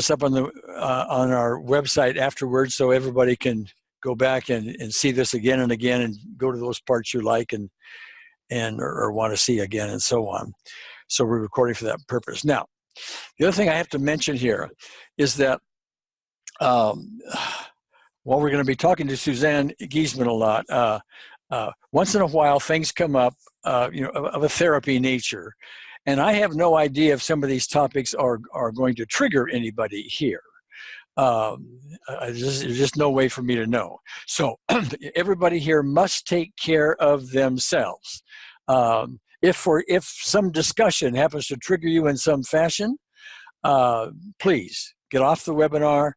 It's up on the on our website afterwards, so everybody can go back and see this again and again, and go to those parts you like and or want to see again, and so on. So we're recording for that purpose. Now, the other thing I have to mention here is that while we're going to be talking to Suzanne Giesman a lot, once in a while things come up, of a therapy nature, and I have no idea if some of these topics are going to trigger anybody here. There's just no way for me to know. So everybody here must take care of themselves. If some discussion happens to trigger you in some fashion, please get off the webinar,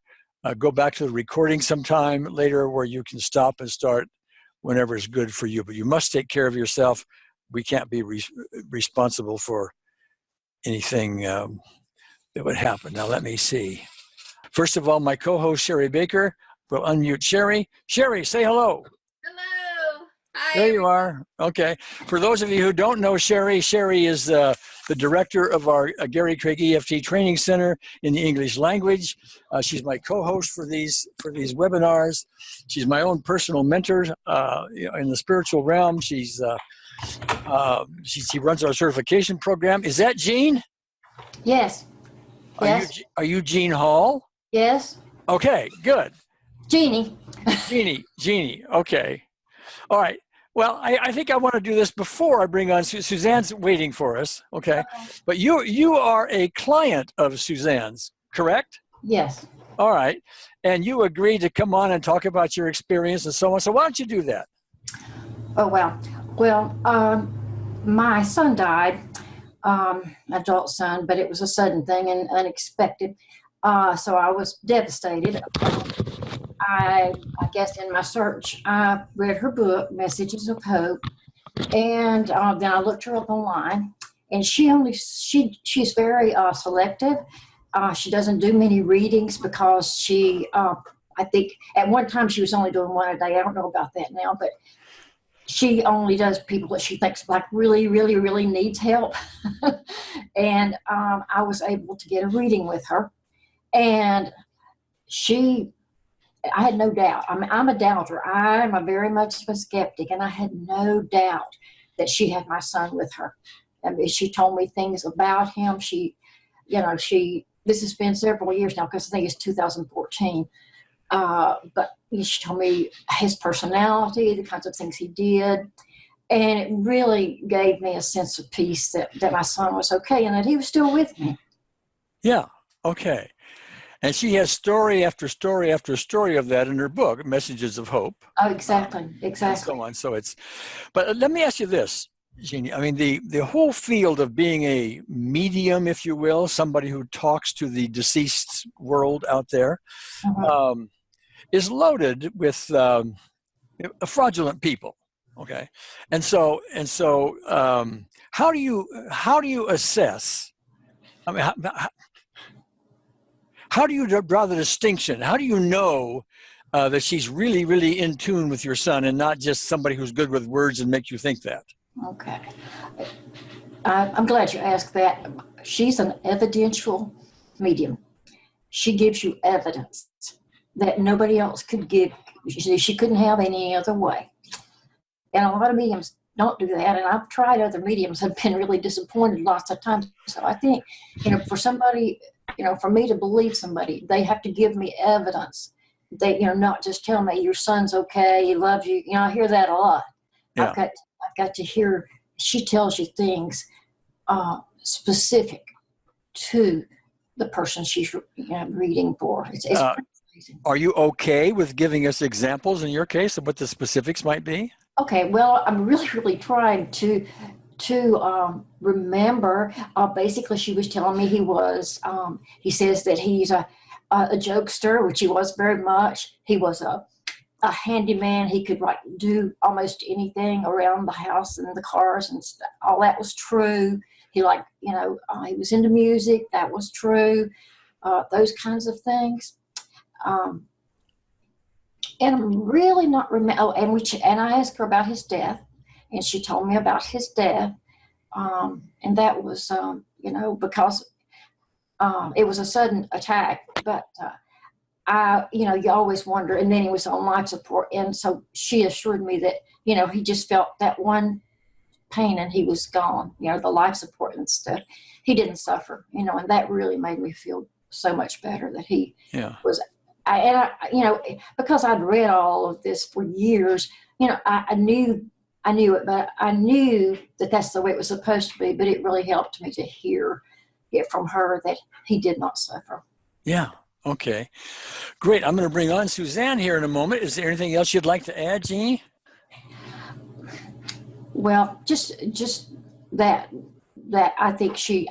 go back to the recording sometime later where you can stop and start whenever is good for you. But you must take care of yourself. We can't be responsible for anything that would happen. Now let me see. First of all, my co-host Sherry Baker will unmute Sherry. Sherry, say hello. Hello. Hi. There you are. Okay. For those of you who don't know Sherry, Sherry is the director of our Gary Craig EFT Training Center in the English language. She's my co-host for these webinars. She's my own personal mentor in the spiritual realm. She runs our certification program. Is that Jean? Yes. Are you Jean Hall? Yes. Okay, good. Jeannie. Jeannie. Okay. All right. Well, I think I want to do this before I bring on Suzanne's waiting for us. Okay. But you are a client of Suzanne's, correct? Yes. All right. And you agreed to come on and talk about your experience and so on. So why don't you do that? Oh, well. Well, my son died, adult son, but it was a sudden thing and unexpected. So I was devastated. I guess in my search, I read her book, Messages of Hope, and then I looked her up online. And she's very selective. She doesn't do many readings because she, I think at one time she was only doing one a day. I don't know about that now, but she only does people that she thinks like really, really, really needs help. And I was able to get a reading with her. And I had no doubt. I'm a doubter. I'm a very much of a skeptic, and I had no doubt that she had my son with her. I mean, she told me things about him. This has been several years now because I think it's 2014. But she told me his personality, the kinds of things he did, and it really gave me a sense of peace that my son was okay and that he was still with me. Yeah. Okay. And she has story after story after story of that in her book, Messages of Hope. Oh, exactly. And so on. So but let me ask you this, Jeannie. I mean, the whole field of being a medium, if you will, somebody who talks to the deceased world out there, is loaded with fraudulent people. Okay. And so how do you assess? I mean, how do you draw the distinction? How do you know that she's really, really in tune with your son and not just somebody who's good with words and make you think that? Okay. I'm glad you asked that. She's an evidential medium. She gives you evidence that nobody else could give. She couldn't have any other way. And a lot of mediums don't do that. And I've tried other mediums and been really disappointed lots of times. So I think, for somebody, for me to believe somebody, they have to give me evidence. They, not just tell me your son's okay, he loves you. I hear that a lot. Yeah. I've got to hear. She tells you things specific to the person she's reading for. It's pretty amazing. Are you okay with giving us examples in your case of what the specifics might be? Okay. Well, I'm really, really trying to remember. Basically, she was telling me he says that he's a jokester, which he was very much. He was a handyman. He could do almost anything around the house and the cars and stuff. All that was true. He he was into music. That was true. Those kinds of things. And I'm really not remember. And I asked her about his death, and she told me about his death. And that was, because it was a sudden attack. but you always wonder. And then he was on life support, and so she assured me that he just felt that one pain and he was gone. The life support and stuff. He didn't suffer. And that really made me feel so much better that he was. Because I'd read all of this for years. I knew it, but I knew that that's the way it was supposed to be. But it really helped me to hear it from her that he did not suffer. Yeah. Okay. Great. I'm going to bring on Suzanne here in a moment. Is there anything else you'd like to add, Jeannie? Well, just that I think she's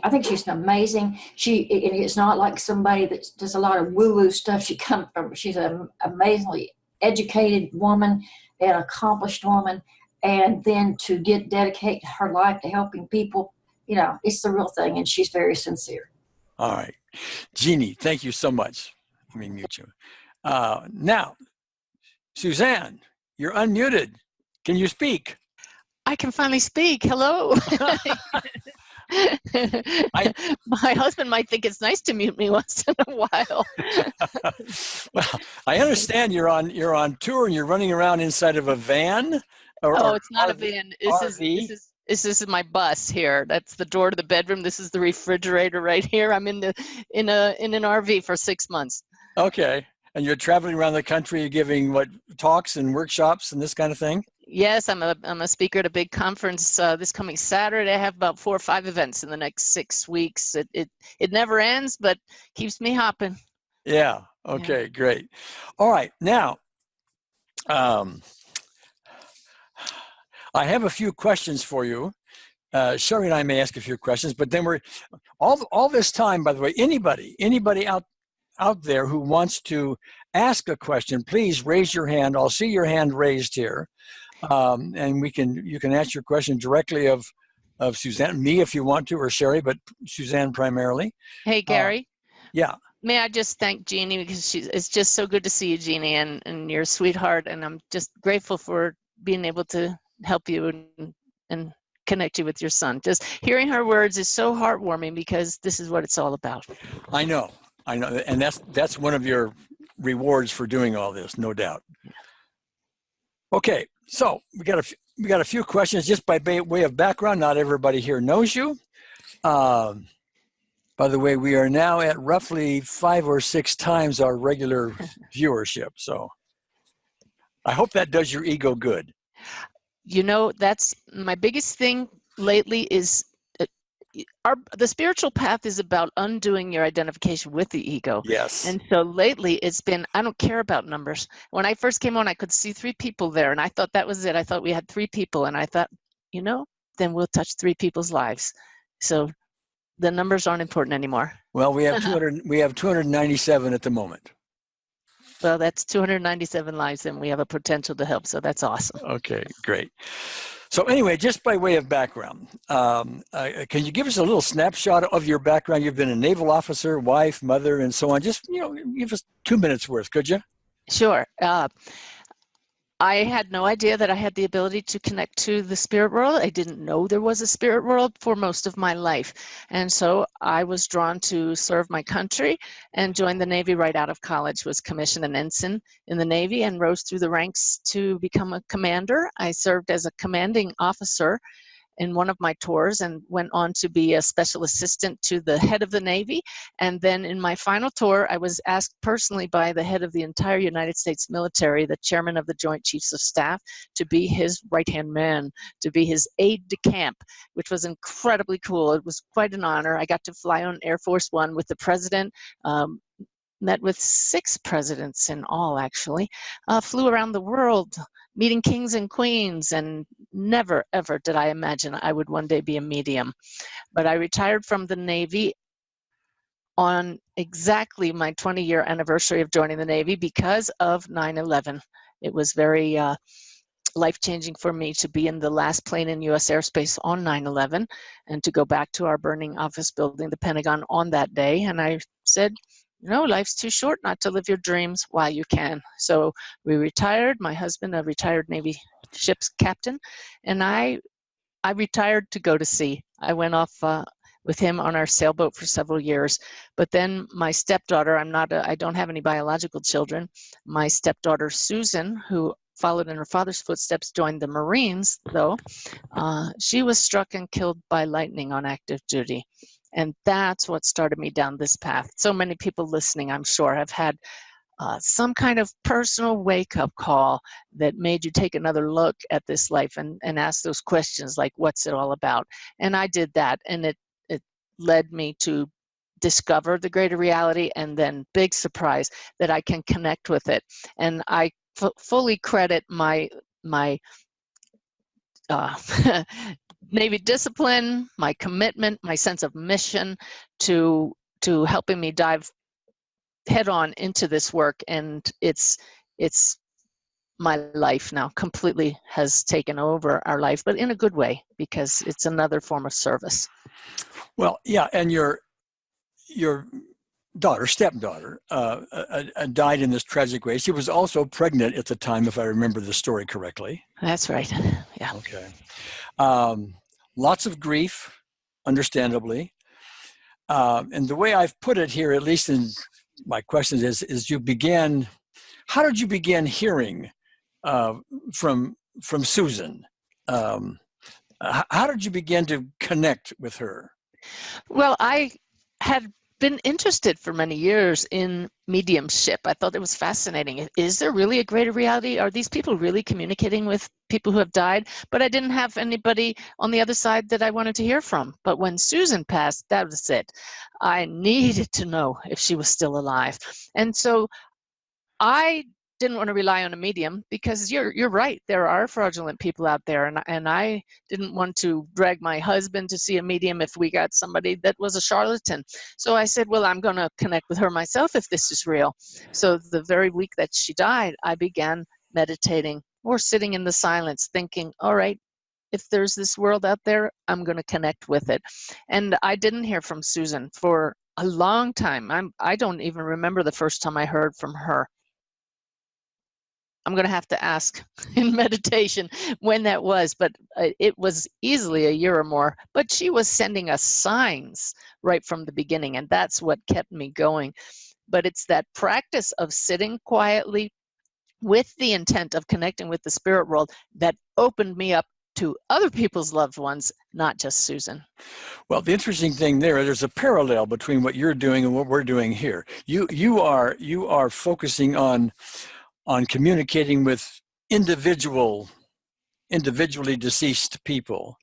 amazing. It's not like somebody that does a lot of woo-woo stuff. She's an amazingly educated woman, an accomplished woman, and then to dedicate her life to helping people, it's the real thing, and she's very sincere. All right. Jeannie, thank you so much. Let me mute you. Now, Suzanne, you're unmuted. Can you speak? I can finally speak. Hello. My husband might think it's nice to mute me once in a while. Well, I understand you're on tour and you're running around inside of a van. It's not a van. This is my bus here. That's the door to the bedroom. This is the refrigerator right here. I'm in an RV for 6 months. Okay. And you're traveling around the country giving talks and workshops and this kind of thing? Yes, I'm a speaker at a big conference this coming Saturday. I have about 4 or 5 events in the next 6 weeks. It never ends, but keeps me hopping. Yeah. Okay, great. All right. Now, I have a few questions for you. Sherry and I may ask a few questions, but then all this time, by the way, anybody out there who wants to ask a question, please raise your hand. I'll see your hand raised here. And you can ask your question directly of Suzanne, me if you want to, or Sherry, but Suzanne primarily. Hey, Gary. Yeah. May I just thank Jeannie, because it's just so good to see you, Jeannie, and you're a sweetheart, and I'm just grateful for being able to help you and connect you with your son. Just hearing her words is so heartwarming, because this is what it's all about. I know, and that's one of your rewards for doing all this, no doubt. Okay, so we got a few questions just by way of background. Not everybody here knows you. By the way, we are now at roughly 5 or 6 times our regular viewership. So I hope that does your ego good. That's my biggest thing lately is the spiritual path is about undoing your identification with the ego. Yes. And so lately it's been, I don't care about numbers. When I first came on, I could see 3 people there, and I thought that was it. I thought we had 3 people, and I thought, then we'll touch 3 people's lives. So the numbers aren't important anymore. Well, we have 297 at the moment. Well, that's 297 lives, and we have a potential to help, so that's awesome. Okay, great. So anyway, just by way of background, can you give us a little snapshot of your background? You've been a naval officer, wife, mother, and so on. Just, give us 2 minutes worth, could you? Sure. I had no idea that I had the ability to connect to the spirit world. I didn't know there was a spirit world for most of my life. And so I was drawn to serve my country and joined the Navy right out of college, was commissioned an ensign in the Navy and rose through the ranks to become a commander. I served as a commanding officer in one of my tours and went on to be a special assistant to the head of the Navy. And then in my final tour, I was asked personally by the head of the entire United States military, the chairman of the Joint Chiefs of Staff, to be his right-hand man, to be his aide-de-camp, which was incredibly cool. It was quite an honor. I got to fly on Air Force One with the president, met with 6 presidents in all, actually, flew around the world, meeting kings and queens, and never, ever did I imagine I would one day be a medium. But I retired from the Navy on exactly my 20-year anniversary of joining the Navy because of 9/11. It was very life-changing for me to be in the last plane in U.S. airspace on 9/11 and to go back to our burning office building, the Pentagon, on that day. And I said, life's too short not to live your dreams while you can. So we retired. My husband, a retired Navy ship's captain, and I retired to go to sea. I went off with him on our sailboat for several years. But then my stepdaughter, I don't have any biological children. My stepdaughter, Susan, who followed in her father's footsteps, joined the Marines, though. She was struck and killed by lightning on active duty. And that's what started me down this path. So many people listening, I'm sure, have had some kind of personal wake-up call that made you take another look at this life and ask those questions like, what's it all about? And I did that, and it led me to discover the greater reality, and then big surprise that I can connect with it. And I fully credit my Navy discipline, my commitment, my sense of mission to helping me dive head on into this work. And it's my life now, completely has taken over our life, but in a good way, because it's another form of service. Well, yeah, and your stepdaughter, died in this tragic way. She was also pregnant at the time, if I remember the story correctly. That's right. Yeah. Okay. Lots of grief, understandably. And the way I've put it here, at least in my question, is how did you begin hearing from Susan? How did you begin to connect with her? Well, I had been interested for many years in mediumship. I thought it was fascinating. Is there really a greater reality? Are these people really communicating with people who have died? But I didn't have anybody on the other side that I wanted to hear from. But when Susan passed, that was it. I needed to know if she was still alive. And so I didn't want to rely on a medium, because you're right, there are fraudulent people out there, and I didn't want to drag my husband to see a medium if we got somebody that was a charlatan. So I said, well, I'm going to connect with her myself if this is real. So the very week that she died, I began meditating or sitting in the silence, thinking, all right, if there's this world out there, I'm going to connect with it. And I didn't hear from Susan for a long time. I don't even remember the first time I heard from her. I'm going to have to ask in meditation when that was, but it was easily a year or more. But she was sending us signs right from the beginning, and that's what kept me going. But it's that practice of sitting quietly with the intent of connecting with the spirit world that opened me up to other people's loved ones, not just Susan. Well, the interesting thing there's a parallel between what you're doing and what we're doing here. You are focusing on communicating with individually deceased people.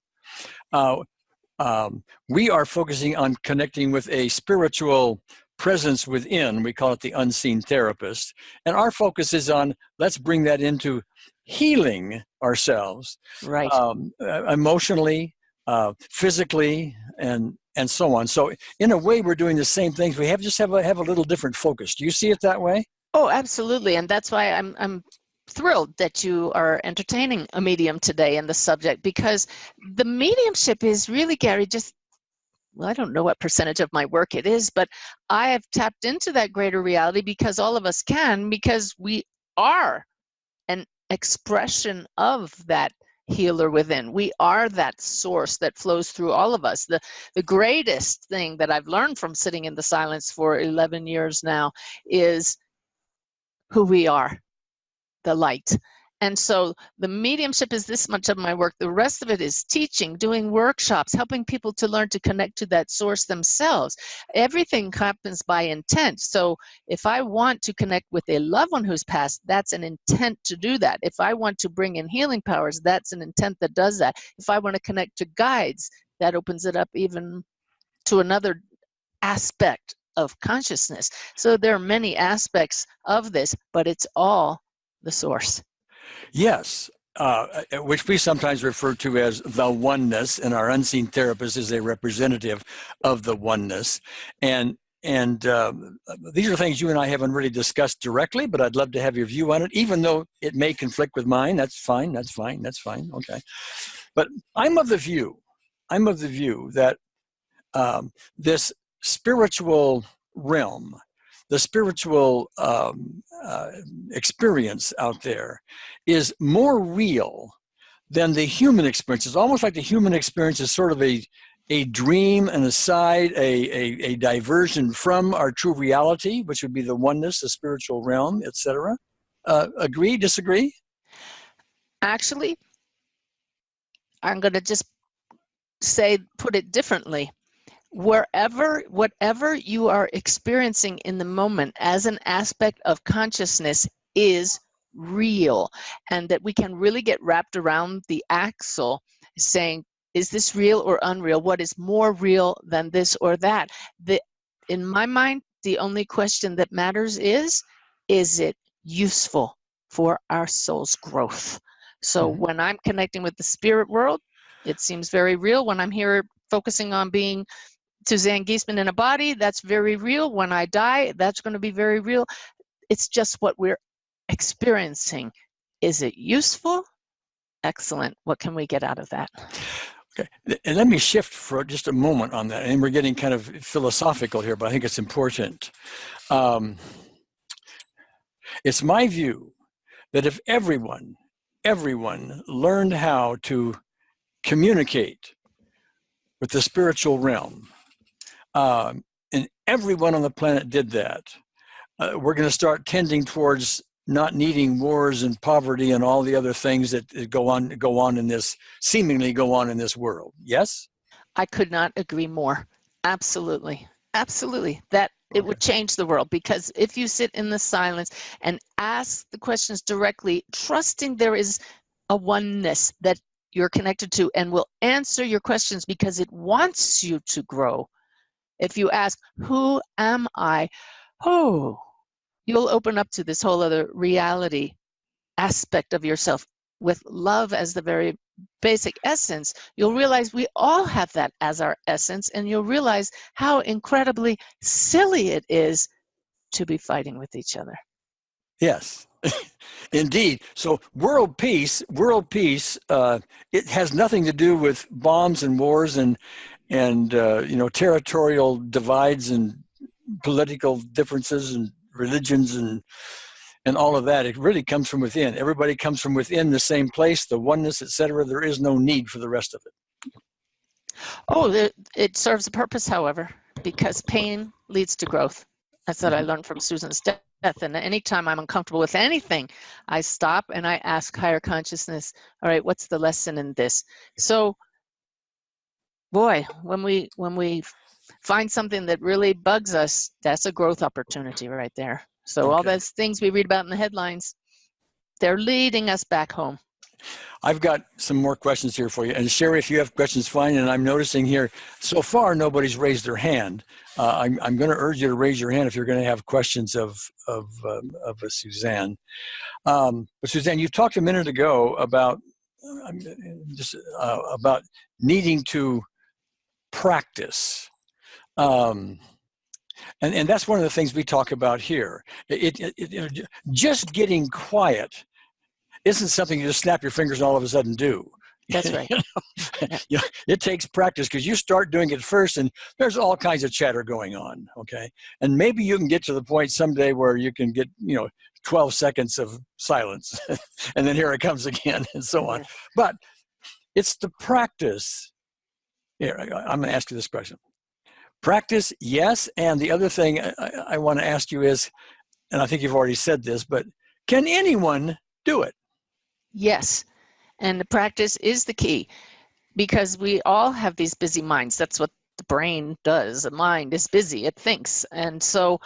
We are focusing on connecting with a spiritual presence within. We call it the unseen therapist. And our focus is on, let's bring that into healing ourselves, Right. Emotionally, physically, and so on. So in a way, we're doing the same things. We have a little different focus. Do you see it that way? Oh, absolutely. And that's why I'm thrilled that you are entertaining a medium today in the subject, because the mediumship is really, Gary, I don't know what percentage of my work it is, but I have tapped into that greater reality because all of us can, because we are an expression of that healer within. We are that source that flows through all of us. The greatest thing that I've learned from sitting in the silence for 11 years now is who we are, the light. And so the mediumship is this much of my work. The rest of it is teaching, doing workshops, helping people to learn to connect to that source themselves. Everything happens by intent. So if I want to connect with a loved one who's passed, that's an intent to do that. If I want to bring in healing powers, that's an intent that does that. If I want to connect to guides, that opens it up even to another aspect of consciousness. So there are many aspects of this, but it's all the source. Yes, which we sometimes refer to as the oneness, and our unseen therapist is a representative of the oneness. And these are things you and I haven't really discussed directly, but I'd love to have your view on it, even though it may conflict with mine. That's fine. Okay. But I'm of the view that this spiritual realm, the spiritual experience out there, is more real than the human experience. It's almost like the human experience is sort of a a dream, an aside, a diversion from our true reality, which would be the oneness, the spiritual realm, etc. Agree, disagree? Actually, I'm going to just put it differently. Whatever you are experiencing in the moment as an aspect of consciousness is real, and that we can really get wrapped around the axle saying, is this real or unreal? What is more real than this or that? In my mind, the only question that matters is it useful for our soul's growth? So when I'm connecting with the spirit world, it seems very real. When I'm here focusing on being Suzanne Giesman in a body, that's very real. When I die, that's going to be very real. It's just what we're experiencing. Is it useful? Excellent. What can we get out of that? Okay, and let me shift for just a moment on that. And we're getting kind of philosophical here, but I think it's important. It's my view that if everyone learned how to communicate with the spiritual realm, and everyone on the planet did that, we're going to start tending towards not needing wars and poverty and all the other things that go on in this, seemingly go on in this world. Yes? I could not agree more. Absolutely. Absolutely. That it would change the world, because if you sit in the silence and ask the questions directly, trusting there is a oneness that you're connected to and will answer your questions because it wants you to grow. If you ask, who am I? Oh, you'll open up to this whole other reality aspect of yourself with love as the very basic essence. You'll realize we all have that as our essence, and you'll realize how incredibly silly it is to be fighting with each other. Yes, indeed. So world peace, it has nothing to do with bombs and wars and territorial divides and political differences and religions and all of that. It really comes from within. Everybody comes from within the same place, the oneness, etc. There is no need for the rest of it. Oh, it serves a purpose, however, because pain leads to growth. That's what I learned from Susan's death. And anytime I'm uncomfortable with anything, I stop and I ask higher consciousness, all right, what's the lesson in this? So, boy, when we find something that really bugs us, that's a growth opportunity right there. So all those things we read about in the headlines, they're leading us back home. I've got some more questions here for you. And Sherry, if you have questions, fine. And I'm noticing here, so far, nobody's raised their hand. I'm going to urge you to raise your hand if you're going to have questions of Suzanne. But Suzanne, you talked a minute ago about about needing to practice. And that's one of the things we talk about here. Just getting quiet isn't something you just snap your fingers and all of a sudden do. That's right. It takes practice, because you start doing it first and there's all kinds of chatter going on, okay? And maybe you can get to the point someday where you can get, 12 seconds of silence and then here it comes again and so on. But it's the practice. Here, I'm going to ask you this question. Practice, yes. And the other thing I want to ask you is, and I think you've already said this, but can anyone do it? Yes. And the practice is the key, because we all have these busy minds. That's what the brain does. The mind is busy. It thinks. And so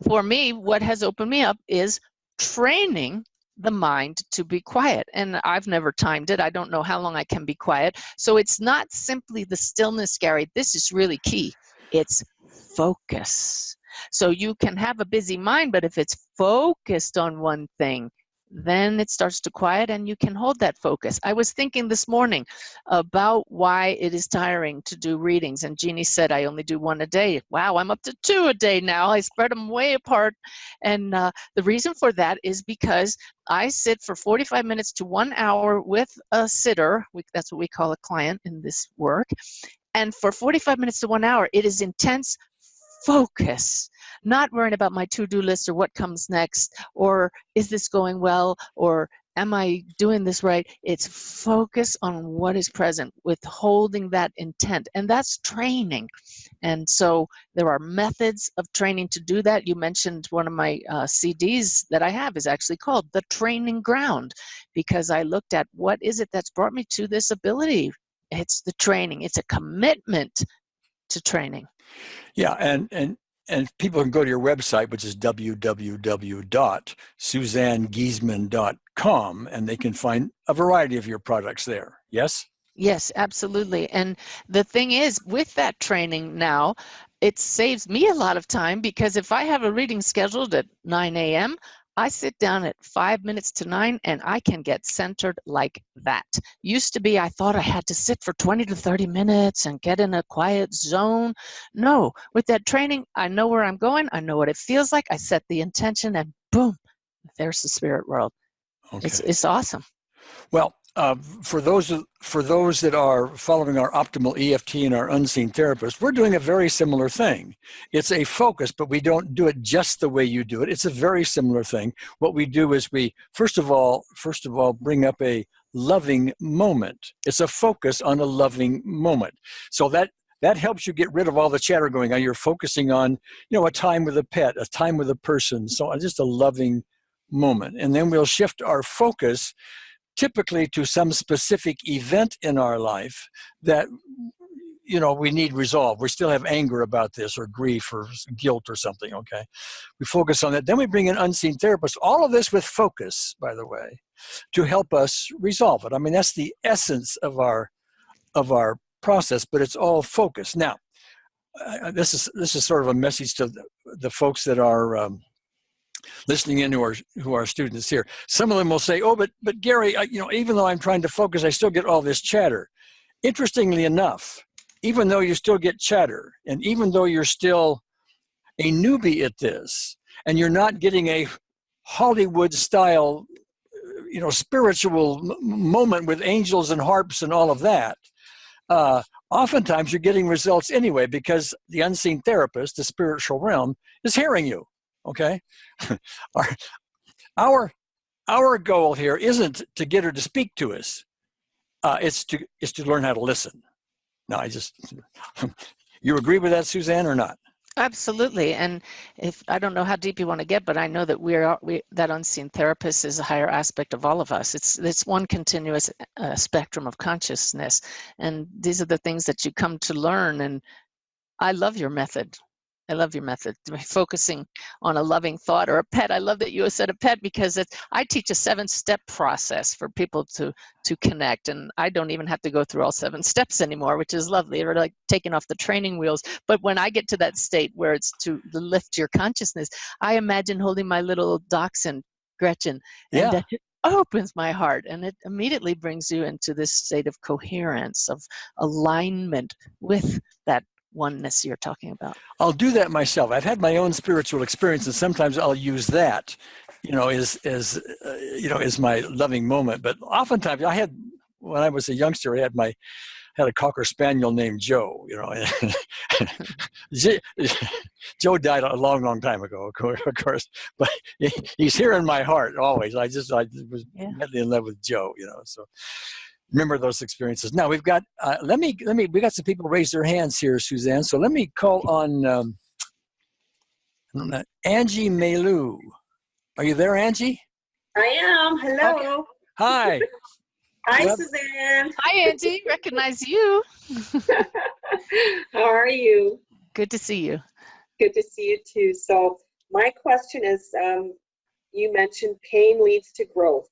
for me, what has opened me up is training the mind to be quiet. And I've never timed it. I don't know how long I can be quiet. So it's not simply the stillness, Gary. This is really key. It's focus. So you can have a busy mind, but if it's focused on one thing, then it starts to quiet and you can hold that focus. I was thinking this morning about why it is tiring to do readings. And Jeannie said, I only do one a day. Wow, I'm up to 2 a day now. I spread them way apart. And the reason for that is because I sit for 45 minutes to 1 hour with a sitter. That's what we call a client in this work. And for 45 minutes to 1 hour, it is intense focus, not worrying about my to-do list or what comes next, or is this going well, or am I doing this right? It's focus on what is present, withholding that intent. And that's training. And so there are methods of training to do that. You mentioned one of my CDs that I have is actually called The Training Ground, because I looked at what is it that's brought me to this ability. It's the training. It's a commitment to training. Yeah, and people can go to your website, which is www.suzannegiesman.com, and they can find a variety of your products there. Yes? Yes, absolutely. And the thing is, with that training now, it saves me a lot of time, because if I have a reading scheduled at 9 a.m., I sit down at 5 minutes to 9 and I can get centered like that. Used to be, I thought I had to sit for 20 to 30 minutes and get in a quiet zone. No, with that training, I know where I'm going. I know what it feels like. I set the intention and boom, there's the spirit world. Okay. It's awesome. Well, for those that are following our optimal EFT and our unseen therapist, we're doing a very similar thing. It's a focus, but we don't do it just the way you do it. It's a very similar thing. What we do is we first of all bring up a loving moment. It's a focus on a loving moment. So that helps you get rid of all the chatter going on. You're focusing on, a time with a pet, a time with a person, so just a loving moment. And then we'll shift our focus typically to some specific event in our life that, we need resolved. We still have anger about this, or grief, or guilt, or something, okay? We focus on that. Then we bring in unseen therapists. All of this with focus, by the way, to help us resolve it. I mean, that's the essence of our process, but it's all focus. Now, this is sort of a message to the folks that are listening in who are students here. Some of them will say, "Oh, but Gary, even though I'm trying to focus, I still get all this chatter." Interestingly enough, even though you still get chatter, and even though you're still a newbie at this, and you're not getting a Hollywood style, spiritual moment with angels and harps and all of that, oftentimes you're getting results anyway, because the unseen therapist, the spiritual realm, is hearing you. Okay, our goal here isn't to get her to speak to us. It's to learn how to listen. Now, you agree with that, Suzanne, or not? Absolutely. And if I don't know how deep you want to get, but I know that that unseen therapist is a higher aspect of all of us. It's one continuous spectrum of consciousness, and these are the things that you come to learn. And I love your method. I love your method, focusing on a loving thought or a pet. I love that you said a pet, because I teach a 7-step process for people to connect, and I don't even have to go through all 7 steps anymore, which is lovely. Or like taking off the training wheels. But when I get to that state where it's to lift your consciousness, I imagine holding my little dachshund, Gretchen, and that opens my heart, and it immediately brings you into this state of coherence, of alignment with that oneness you're talking about. I'll do that myself. I've had my own spiritual experience, and sometimes I'll use that, as my loving moment. But oftentimes, when I was a youngster, I had a Cocker Spaniel named Joe. Joe died a long, long time ago, of course, but he's here in my heart always. I was madly in love with Joe, so. Remember those experiences. Now we've got, we got some people raise their hands here, Suzanne. So let me call on Angie Melu. Are you there, Angie? I am. Hello. Okay. Hi. Hi, Suzanne. Hi, Angie. Recognize you. How are you? Good to see you. Good to see you too. So my question is, you mentioned pain leads to growth.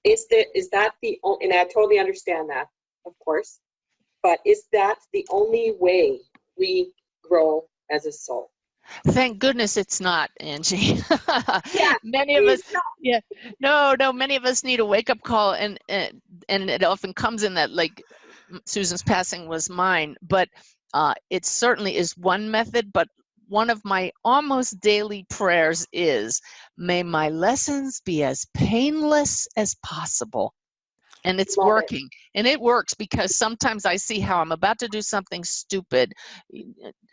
Is that the only, and I totally understand that, of course, but is that the only way we grow as a soul? Thank goodness it's not, Angie. Yeah, many of us, many of us need a wake-up call, and it often comes in that, like Susan's passing was mine, but it certainly is one method. But one of my almost daily prayers is, may my lessons be as painless as possible. And it's Love it. working. And it works because sometimes I see how I'm about to do something stupid,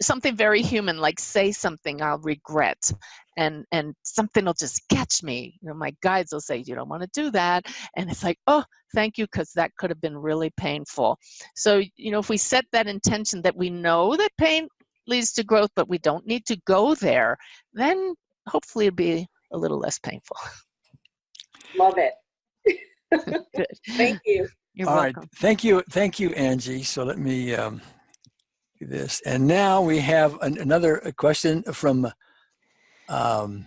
something very human, like say something I'll regret. And something will just catch me. You know, my guides will say, you don't want to do that. And it's like, oh, thank you, because that could have been really painful. So, you know, if we set that intention that we know that pain leads to growth, but we don't need to go there, then hopefully it'll be a little less painful. Love it. Good. Thank you. You're All welcome. right. Thank you, Angie. So let me do this. And now we have another question from Hella,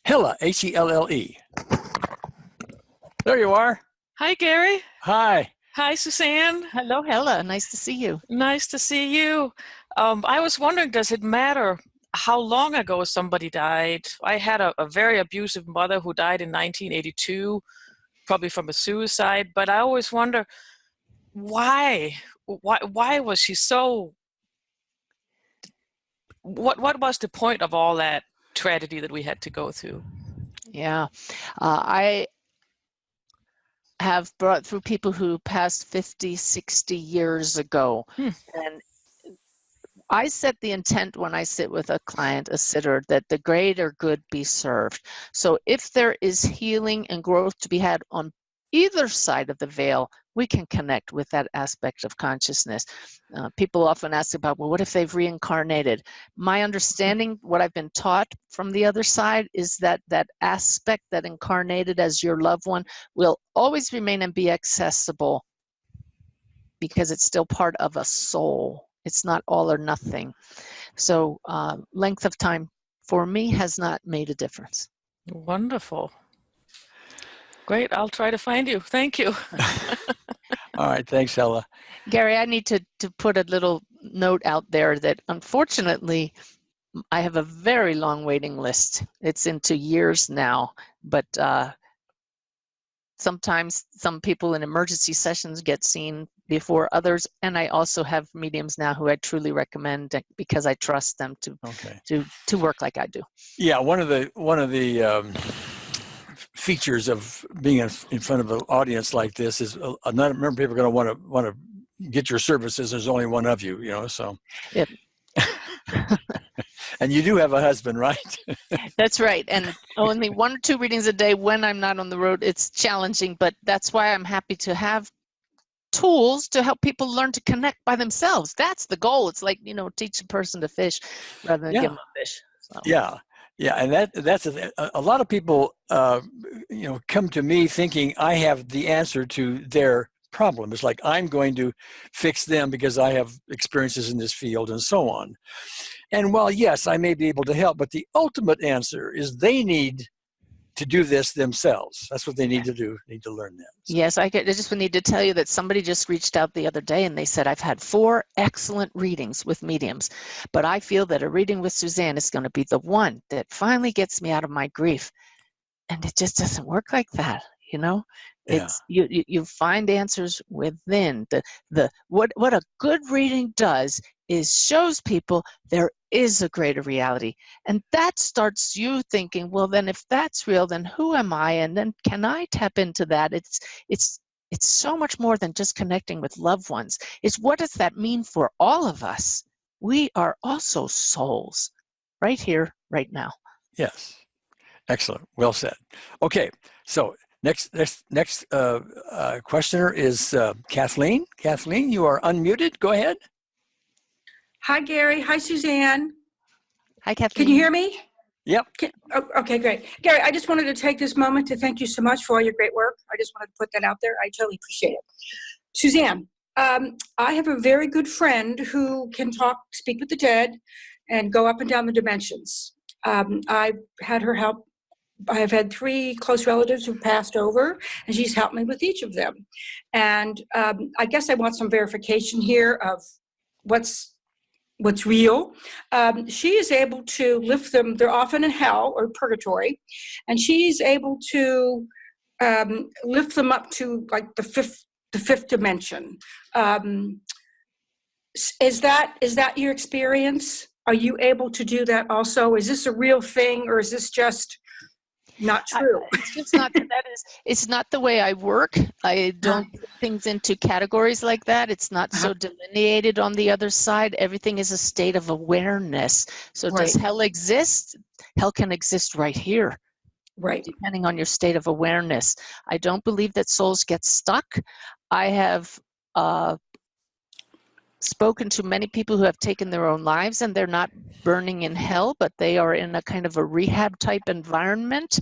Helle. There you are. Hi, Gary. Hi. Hi, Suzanne. Hello, Hella. Nice to see you. Nice to see you. I was wondering, does it matter how long ago somebody died? I had a very abusive mother who died in 1982, probably from a suicide, but I always wonder, why was she so, what was the point of all that tragedy that we had to go through? Yeah. I have brought through people who passed 50, 60 years ago. And I set the intent when I sit with a client, a sitter, that the greater good be served. So if there is healing and growth to be had on either side of the veil, we can connect with that aspect of consciousness. People often ask about, well, what if they've reincarnated? My understanding, what I've been taught from the other side, is that that aspect that incarnated as your loved one will always remain and be accessible because it's still part of a soul. It's not all or nothing. So length of time for me has not made a difference. Wonderful. Great. I'll try to find you. Thank you. All right. Thanks, Hella. Gary, I need to put a little note out there that unfortunately, I have a very long waiting list. It's into years now, but sometimes some people in emergency sessions get seen before others, and I also have mediums now who I truly recommend because I trust them to work like I do. Yeah, one of the features of being in front of an audience like this is a number of people are going to want to get your services. There's only one of you, you know. So, Yep. And you do have a husband, right? That's right. And only 1 or 2 readings a day when I'm not on the road. It's challenging, but that's why I'm happy to have tools to help people learn to connect by themselves. That's the goal. It's like, you know, teach a person to fish rather than give them a fish. So. Yeah. Yeah. And that's a lot of people, you know, come to me thinking I have the answer to their problem. It's like I'm going to fix them because I have experiences in this field and so on. And while, yes, I may be able to help, but the ultimate answer is they need to do this themselves. That's what they need to do. They need to learn that. So. Yes, I just need to tell you that somebody just reached out the other day and they said, I've had 4 excellent readings with mediums, but I feel that a reading with Suzanne is going to be the one that finally gets me out of my grief. And it just doesn't work like that, you know? Yeah. It's you find answers within. What a good reading does is shows people there is a greater reality. And that starts you thinking, well, then if that's real, then who am I? And then can I tap into that? It's so much more than just connecting with loved ones. It's what does that mean for all of us? We are also souls right here, right now. Yes. Excellent. Well said. Okay. So next questioner is Kathleen. Kathleen, you are unmuted. Go ahead. Hi, Gary. Hi, Suzanne. Hi, Kathleen. Can you hear me? Yep. Okay, great. Gary, I just wanted to take this moment to thank you so much for all your great work. I just wanted to put that out there. I totally appreciate it. Suzanne, I have a very good friend who can speak with the dead, and go up and down the dimensions. I've had her help. I have had 3 close relatives who passed over, and she's helped me with each of them. And I guess I want some verification here of what's real. She is able to lift them. They're often in hell or purgatory, and she's able to lift them up to like the fifth dimension. Is that your experience? Are you able to do that also? Is this a real thing, or is this just not true. It's just not it's not the way I work. I don't put things into categories like that. It's not so delineated on the other side. Everything is a state of awareness. So does Right. hell exist? Hell can exist right here, Right. depending on your state of awareness. I don't believe that souls get stuck. I have spoken to many people who have taken their own lives, and they're not burning in hell, but they are in a kind of a rehab type environment.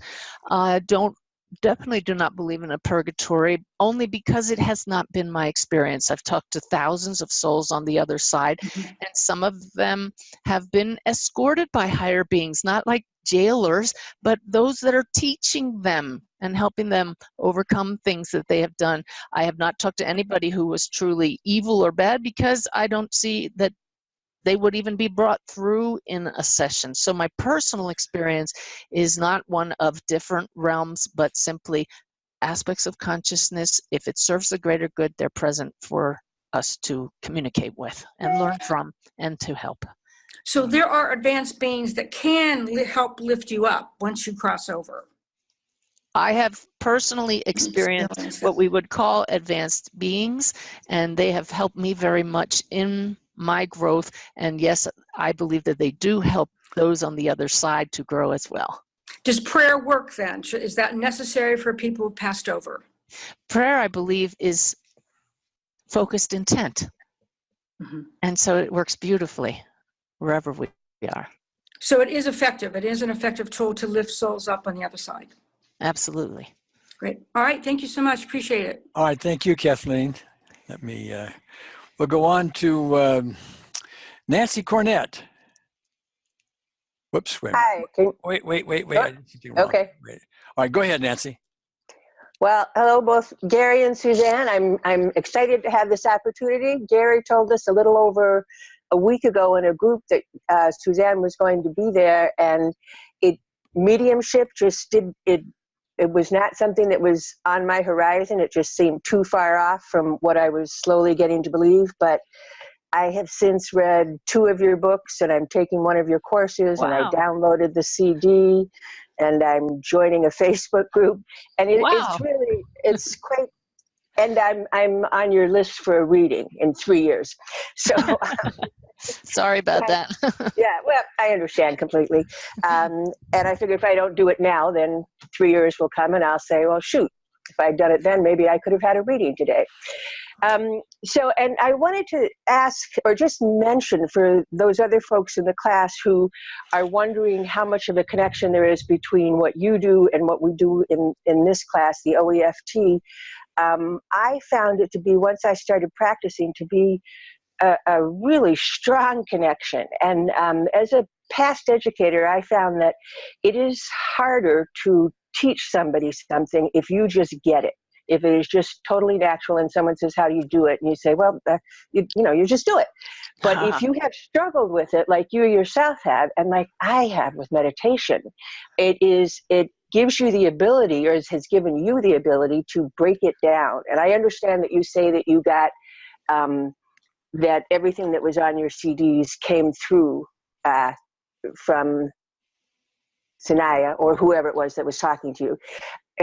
Definitely do not believe in a purgatory, only because it has not been my experience. I've talked to thousands of souls on the other side, and some of them have been escorted by higher beings, not like jailers, but those that are teaching them and helping them overcome things that they have done. I have not talked to anybody who was truly evil or bad, because I don't see that they would even be brought through in a session. So my personal experience is not one of different realms, but simply aspects of consciousness. If it serves the greater good, they're present for us to communicate with and learn from and to help. So there are advanced beings that can help lift you up once you cross over. I have personally experienced what we would call advanced beings, and they have helped me very much in my growth. And yes, I believe that they do help those on the other side to grow as well. Does prayer work then? Is that necessary for people who passed over? Prayer, I believe, is focused intent. And so it works beautifully wherever we are. So it is effective. It is an effective tool to lift souls up on the other side. Absolutely. Great. All right. Thank you so much. Appreciate it. All right, thank you, Kathleen. Let me, we'll go on to Nancy Cornett. Whoops, wait. Hi. Wait. Oh, I did something wrong. okay. Wait. All right, go ahead, Nancy. Well, hello, both Gary and Suzanne. I'm excited to have this opportunity. Gary told us a little over a week ago in a group that Suzanne was going to be there, and mediumship just did it. It was not something that was on my horizon. It just seemed too far off from what I was slowly getting to believe. But I have since read 2 of your books, and I'm taking one of your courses. Wow. And I downloaded the CD, and I'm joining a Facebook group. And it's quite. And I'm on your list for a reading in 3 years. So. Sorry about that. Yeah, well, I understand completely. And I figure if I don't do it now, then 3 years will come and I'll say, well, shoot, if I'd done it then, maybe I could have had a reading today. And I wanted to ask or just mention for those other folks in the class who are wondering how much of a connection there is between what you do and what we do in this class, the OEFT. I found it to be, once I started practicing, to be a really strong connection. And as a past educator, I found that it is harder to teach somebody something if you just get it. If it is just totally natural and someone says, how do you do it? And you say, well, you just do it. But if you have struggled with it, like you yourself have, and like I have with meditation, it gives you the ability, or has given you the ability, to break it down. And I understand that you say that you got that everything that was on your CDs came through from Sanaya or whoever it was that was talking to you.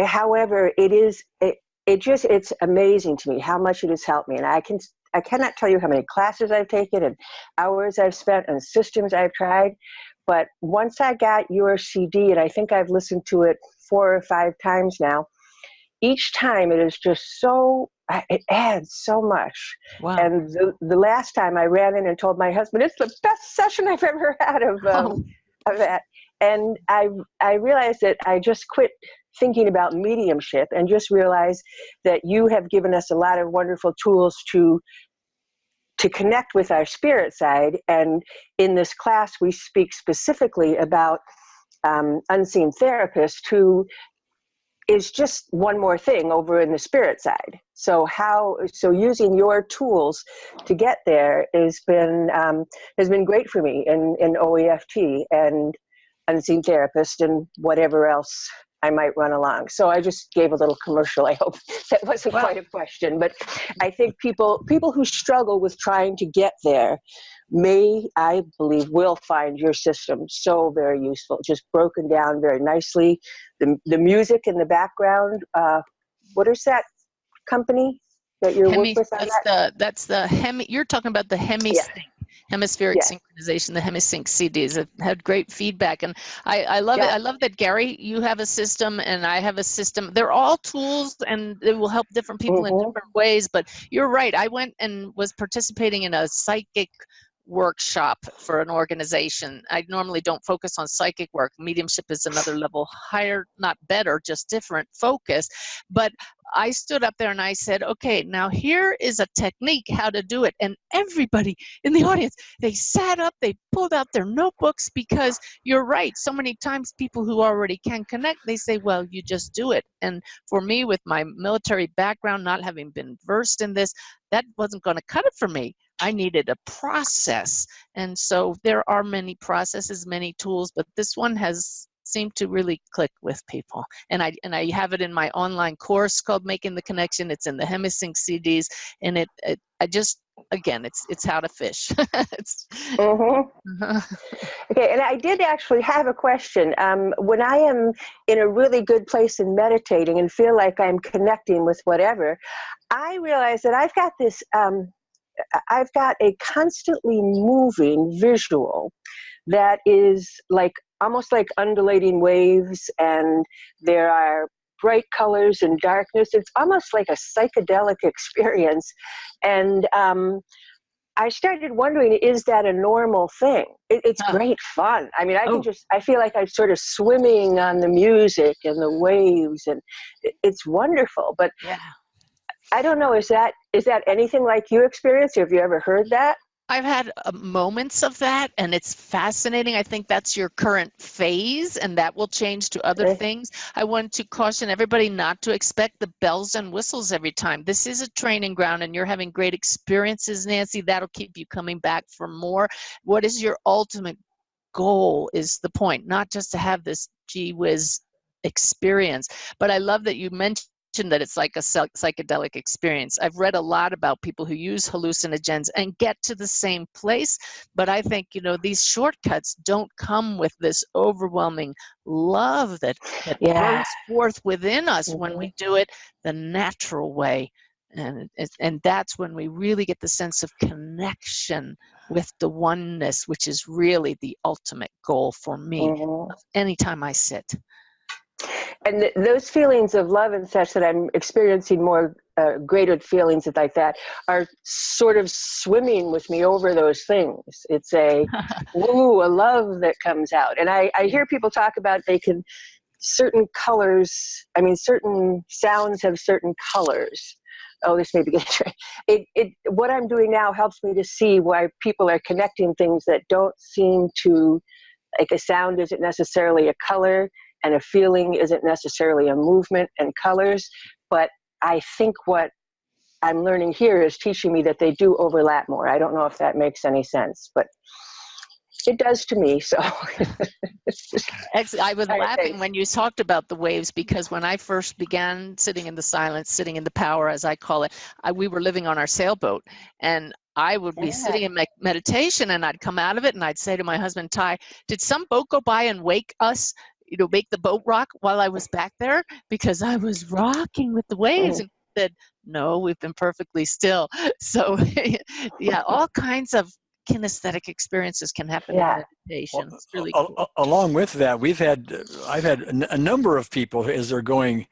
However, it's amazing to me how much it has helped me. And I cannot tell you how many classes I've taken and hours I've spent and systems I've tried. But once I got your CD, and I think I've listened to it 4 or 5 times now, each time it is just it adds so much. Wow. And the last time I ran in and told my husband, it's the best session I've ever had of that. And I realized that I just quit thinking about mediumship and just realized that you have given us a lot of wonderful tools to connect with our spirit side. And in this class, we speak specifically about unseen therapist, who is just one more thing over in the spirit side. So using your tools to get there has been great for me in OEFT and unseen therapist and whatever else I might run along. So I just gave a little commercial. I hope that wasn't quite a question, but I think people who struggle with trying to get there I believe, will find your system so very useful, just broken down very nicely. The music in the background, what is that company that you work with on that? You're talking about the hemispheric Yes. synchronization, the hemisync CDs. I've had great feedback, and I love it. I love that, Gary, you have a system and I have a system. They're all tools and they will help different people in different ways, but you're right. I went and was participating in a psychic workshop for an organization. I normally don't focus on psychic work. Mediumship is another level higher, not better, just different focus. But I stood up there and I said, okay, now here is a technique how to do it. And everybody in the audience, they sat up, they pulled out their notebooks, because you're right. So many times people who already can connect, they say, well, you just do it. And for me, with my military background, not having been versed in this, that wasn't going to cut it for me. I needed a process. And so there are many processes, many tools, but this one has seemed to really click with people. And I have it in my online course called Making the Connection. It's in the Hemisync CDs, and it's how to fish. Okay, and I did actually have a question. When I am in a really good place in meditating and feel like I'm connecting with whatever, I realize that I've got a constantly moving visual that is almost like undulating waves, and there are bright colors and darkness. It's almost like a psychedelic experience. And I started wondering, is that a normal thing? It's great fun. I mean, I feel like I'm sort of swimming on the music and the waves, and it's wonderful. But I don't know, is that anything like you experience? Have you ever heard that? I've had moments of that, and it's fascinating. I think that's your current phase, and that will change to other things. I want to caution everybody not to expect the bells and whistles every time. This is a training ground, and you're having great experiences, Nancy. That'll keep you coming back for more. What is your ultimate goal is the point, not just to have this gee whiz experience. But I love that you mentioned that it's like a psychedelic experience. I've read a lot about people who use hallucinogens and get to the same place, but I think, these shortcuts don't come with this overwhelming love that bursts forth within us when we do it the natural way. And that's when we really get the sense of connection with the oneness, which is really the ultimate goal for me anytime I sit. And those feelings of love and such that I'm experiencing more greater feelings like that are sort of swimming with me over those things. It's a love that comes out. And I hear people talk about certain colors, certain sounds have certain colors. Oh, this may be getting what I'm doing now helps me to see why people are connecting things that don't seem to, like a sound isn't necessarily a color, and a feeling isn't necessarily a movement and colors. But I think what I'm learning here is teaching me that they do overlap more. I don't know if that makes any sense, but it does to me. So actually, I was laughing when you talked about the waves, because when I first began sitting in the silence, sitting in the power, as I call it, we were living on our sailboat, and I would be sitting in meditation, and I'd come out of it and I'd say to my husband, Ty, did some boat go by and wake us, make the boat rock while I was back there? Because I was rocking with the waves. And he said, no, we've been perfectly still. So all kinds of kinesthetic experiences can happen in meditation. It's really cool. Along with that, I've had a number of people, as they're going,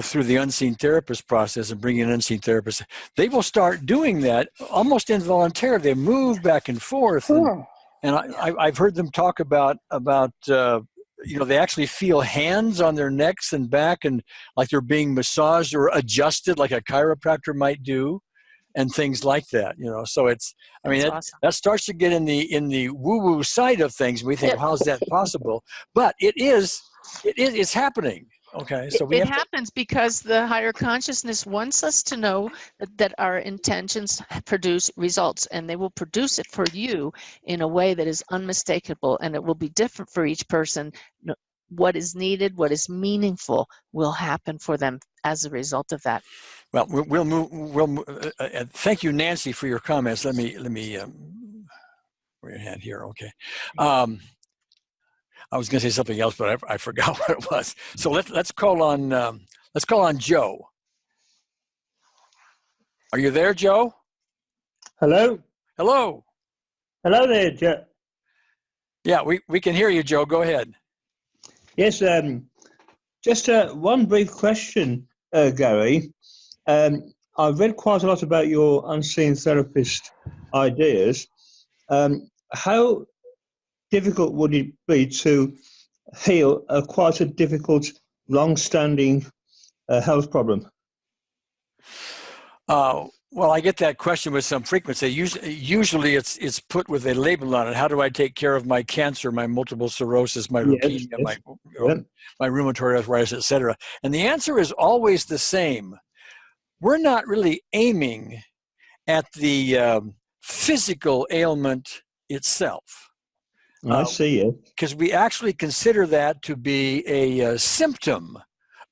through the unseen therapist process and bringing in unseen therapists, they will start doing that almost involuntarily. They move back and forth, and I've heard them talk about they actually feel hands on their necks and back, and like they're being massaged or adjusted, like a chiropractor might do, and things like that. So it's, awesome. That starts to get in the woo-woo side of things. We think, how's that possible? But it's happening. Okay, so it happens because the higher consciousness wants us to know that our intentions produce results, and they will produce it for you in a way that is unmistakable, and it will be different for each person. What is needed, what is meaningful, will happen for them as a result of that. Well, we'll move. Thank you, Nancy, for your comments. Let me your hand here. Okay. I was going to say something else, but I forgot what it was. So let's call on Joe. Are you there, Joe? Hello? Hello. Hello there, Joe. Yeah, we can hear you, Joe. Go ahead. Yes, just one brief question, Gary. I've read quite a lot about your unseen therapist ideas. How difficult would it be to heal quite a difficult, long-standing health problem? Well, I get that question with some frequency. Usually it's put with a label on it. How do I take care of my cancer, my multiple sclerosis, my leukemia, my rheumatoid arthritis, etc.? And the answer is always the same. We're not really aiming at the physical ailment itself. I see it. Because we actually consider that to be a symptom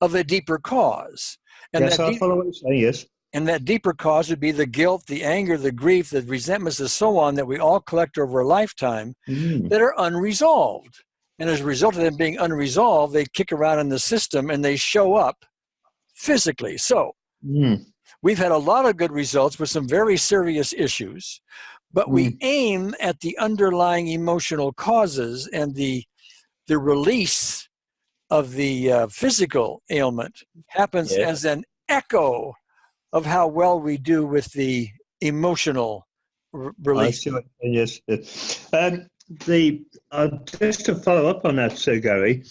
of a deeper cause. And yes, I follow what you're saying, yes. And that deeper cause would be the guilt, the anger, the grief, the resentments, and so on that we all collect over a lifetime that are unresolved. And as a result of them being unresolved, they kick around in the system and they show up physically. So we've had a lot of good results with some very serious issues, but we aim at the underlying emotional causes, and the release of the physical ailment happens as an echo of how well we do with the emotional release. Yes. Just to follow up on that, Sir Gary,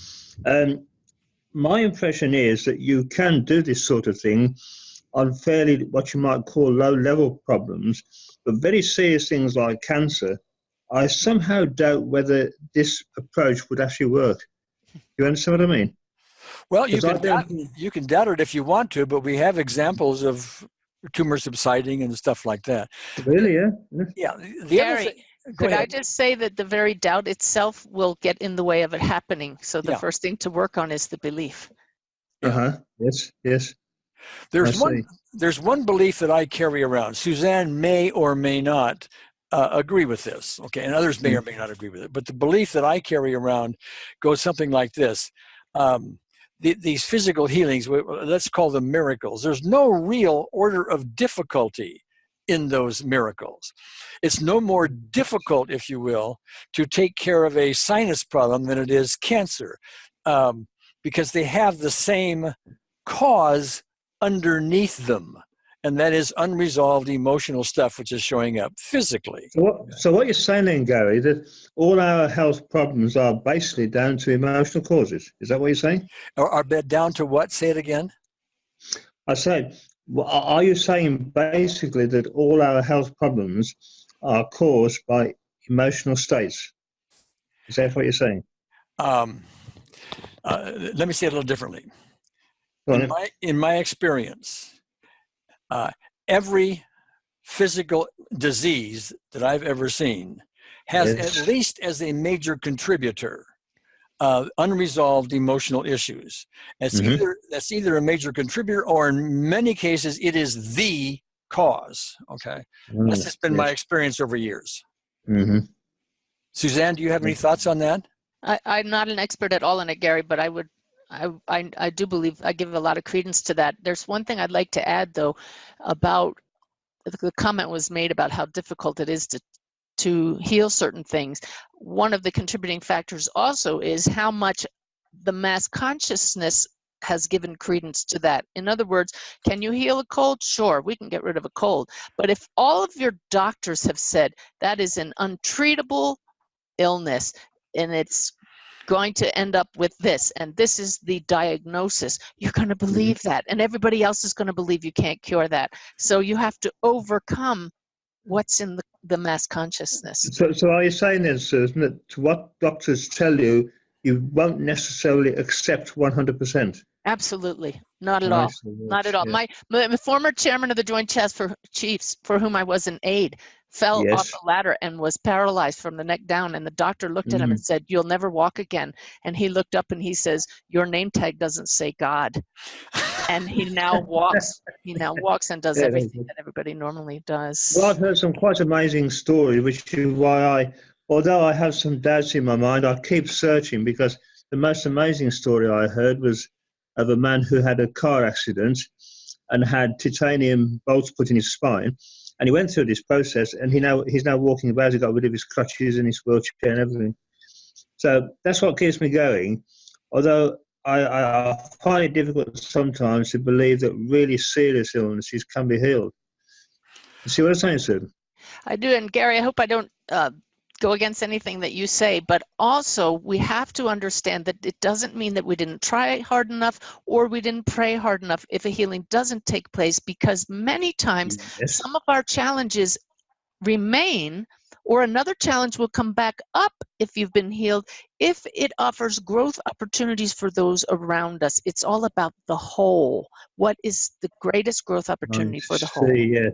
my impression is that you can do this sort of thing on fairly what you might call low-level problems, but very serious things like cancer. I somehow doubt whether this approach would actually work. You understand what I mean? Well, you can doubt it if you want to, but we have examples of tumor subsiding and stuff like that. Really, yeah? Yeah. Gary, could I just say that the very doubt itself will get in the way of it happening? So the first thing to work on is the belief. Yes. There's one belief that I carry around. Suzanne may or may not agree with this, okay, and others may or may not agree with it. But the belief that I carry around goes something like this. These physical healings, let's call them miracles. There's no real order of difficulty in those miracles. It's no more difficult, if you will, to take care of a sinus problem than it is cancer, because they have the same cause underneath them, and that is unresolved emotional stuff which is showing up physically. So what you're saying then, Gary, that all our health problems are basically down to emotional causes. Is that what you're saying? Are down to what? Say it again. I said, are you saying basically that all our health problems are caused by emotional states? Is that what you're saying? Let me say it a little differently. In my experience, every physical disease that I've ever seen has at least as a major contributor unresolved emotional issues. That's either a major contributor, or in many cases it is the cause. Okay, that's just been my experience over years. Suzanne, do you have any thoughts on that? I'm not an expert at all in it, Gary, but I do believe, I give a lot of credence to that. There's one thing I'd like to add, though, about the comment was made about how difficult it is to heal certain things. One of the contributing factors also is how much the mass consciousness has given credence to that. In other words, can you heal a cold? Sure, we can get rid of a cold. But if all of your doctors have said that is an untreatable illness and it's going to end up with this, and this is the diagnosis, you're going to believe that, and everybody else is going to believe you can't cure that. So you have to overcome what's in the mass consciousness. So are you saying then, Susan, that to what doctors tell you, you won't necessarily accept 100%? Absolutely. Not at all. Not at all. My former chairman of the Joint Chiefs, for whom I was an aide, fell off a ladder and was paralyzed from the neck down. And the doctor looked at him and said, "You'll never walk again." And he looked up and he says, "Your name tag doesn't say God." And he now walks. He now walks and does everything that everybody normally does. Well, I've heard some quite amazing stories, which is why I although I have some doubts in my mind, I keep searching, because the most amazing story I heard was of a man who had a car accident and had titanium bolts put in his spine. And he went through this process, and he's now walking about. He got rid of his crutches and his wheelchair and everything. So that's what keeps me going. Although I find it difficult sometimes to believe that really serious illnesses can be healed. You see what I'm saying, Sue? I do. And Gary, I hope I don't go against anything that you say, but also we have to understand that it doesn't mean that we didn't try hard enough or we didn't pray hard enough if a healing doesn't take place, because many times some of our challenges remain, or another challenge will come back up if you've been healed, if it offers growth opportunities for those around us. It's all about the whole. What is the greatest growth opportunity for the whole? Yes.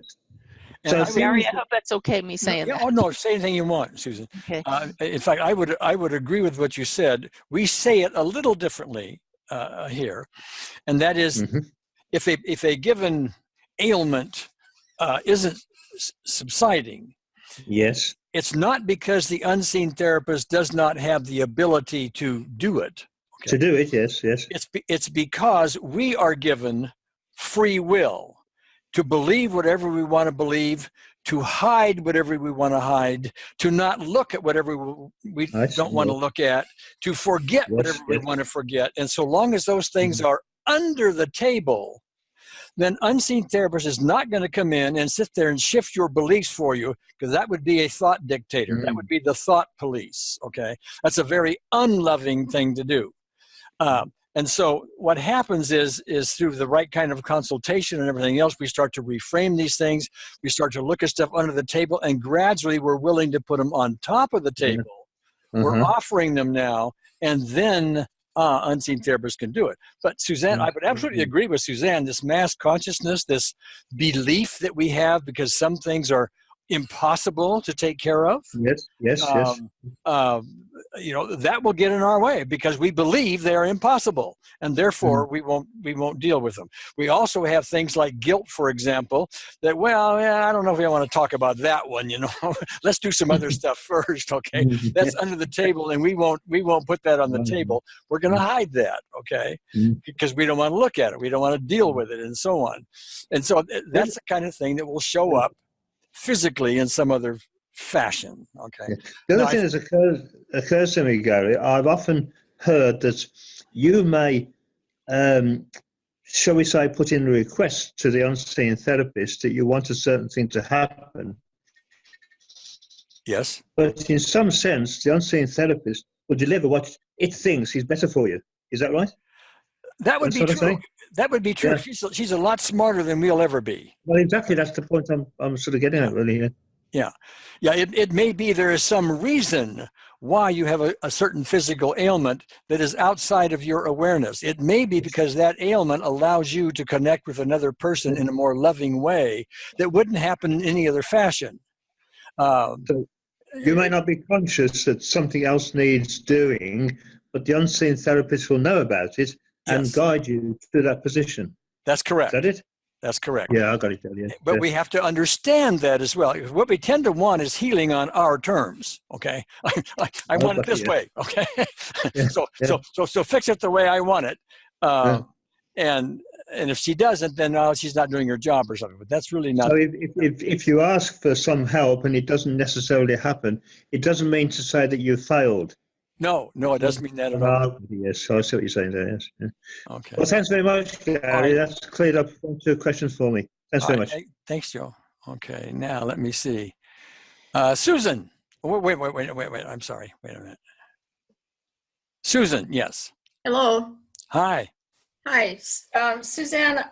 And So Gary, I hope that's okay, me saying yeah, that. oh no, say anything you want, Susan. Okay. In fact, I would agree with what you said. We say it a little differently here, and that is, if a given ailment isn't subsiding, yes, it's not because the unseen therapist does not have the ability to do it. Okay? to do it, yes. It's because we are given free will to believe whatever we want to believe, to hide whatever we want to hide, to not look at whatever we don't want to look at, to forget whatever we want to forget. And so long as those things are under the table, then unseen therapist is not going to come in and sit there and shift your beliefs for you, because that would be a thought dictator. That would be the thought police, okay? That's a very unloving thing to do. And so what happens is through the right kind of consultation and everything else, we start to reframe these things. We start to look at stuff under the table, and gradually we're willing to put them on top of the table. We're offering them now, and then unseen therapists can do it. But Suzanne, I would absolutely agree with Suzanne, this mass consciousness, this belief that we have because some things are impossible to take care of. Yes. You know, that will get in our way because we believe they are impossible, and therefore we won't deal with them. We also have things like guilt, for example, that, well, yeah, I don't know if I want to talk about that one, you know. Let's do some other stuff first, okay? That's under the table, and we won't put that on the table. We're going to hide that, okay? Because we don't want to look at it. We don't want to deal with it, and so on. And so that's the kind of thing that will show up physically in some other fashion, okay? The other thing that occurs to me, Gary, I've often heard that you may, shall we say, put in a request to the unseen therapist that you want a certain thing to happen. Yes. But in some sense, the unseen therapist will deliver what it thinks is better for you. Is that right? That would be true. That would be true. Yeah. She's a lot smarter than we'll ever be. Well, exactly. That's the point I'm sort of getting at, really. Yeah. It may be there is some reason why you have a certain physical ailment that is outside of your awareness. It may be because that ailment allows you to connect with another person in a more loving way that wouldn't happen in any other fashion. So you may not be conscious that something else needs doing, but the unseen therapist will know about it and guide you to that position. That's correct. Is that it? That's correct. Yeah, I got it. Yeah. But we have to understand that as well. What we tend to want is healing on our terms. Okay, I want it this way. Okay, so fix it the way I want it. And if she doesn't, then she's not doing her job or something. But that's really not. So if you ask for some help and it doesn't necessarily happen, it doesn't mean to say that you failed. No, it doesn't mean that at all. Yes, I see what you're saying there. Yes. Yeah. Okay. Well, thanks very much, Gary. Right. That's cleared up 2 questions for me. Thanks very much. Thanks, Joe. Okay, now let me see. Susan. Wait. I'm sorry. Wait a minute. Susan, yes. Hello. Hi. Hi. Suzanne,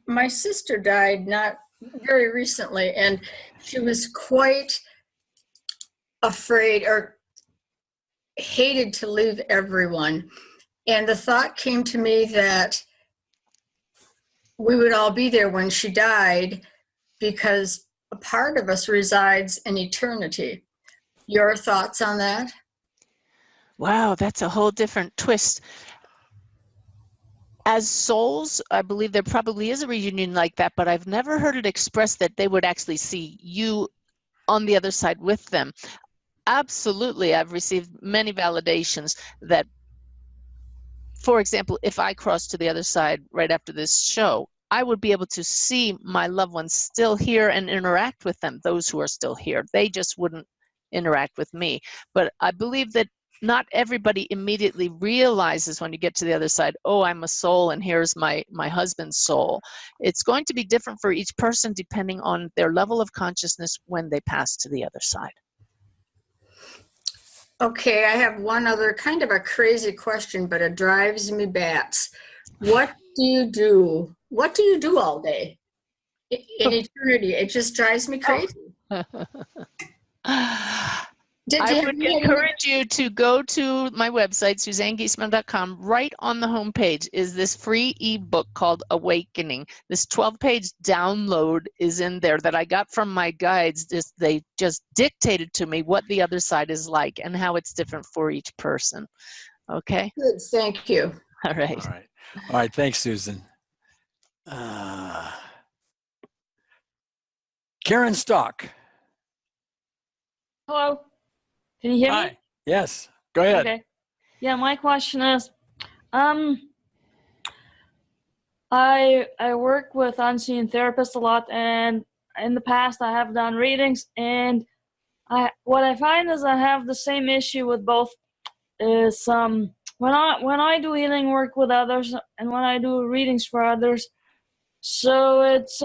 my sister died not very recently, and she was quite afraid or hated to leave everyone. And the thought came to me that we would all be there when she died because a part of us resides in eternity. Your thoughts on that? Wow, that's a whole different twist. As souls, I believe there probably is a reunion like that, but I've never heard it expressed that they would actually see you on the other side with them. absolutely, I've received many validations that, for example, if I crossed to the other side right after this show, I would be able to see my loved ones still here and interact with them, those who are still here. They just wouldn't interact with me. But I believe that not everybody immediately realizes when you get to the other side, oh, I'm a soul and here's my husband's soul. It's going to be different for each person depending on their level of consciousness when they pass to the other side. Okay, I have one other kind of a crazy question, but it drives me bats. What do you do? What do you do all day in eternity? It just drives me crazy. I would encourage you to go to my website, SuzanneGiesman.com. Right on the homepage is this free ebook called Awakening. This 12-page download is in there that I got from my guides. They just dictated to me what the other side is like and how it's different for each person. Okay? Good, thank you. All right. All right. All right. Thanks, Susan. Karen Stock. Hello. Can you hear Hi. me? Yes. Go ahead. Okay. Yeah, my question is, I work with unseen therapists a lot, and in the past I have done readings, and what I find is I have the same issue with both. Is when I do healing work with others and when I do readings for others, so it's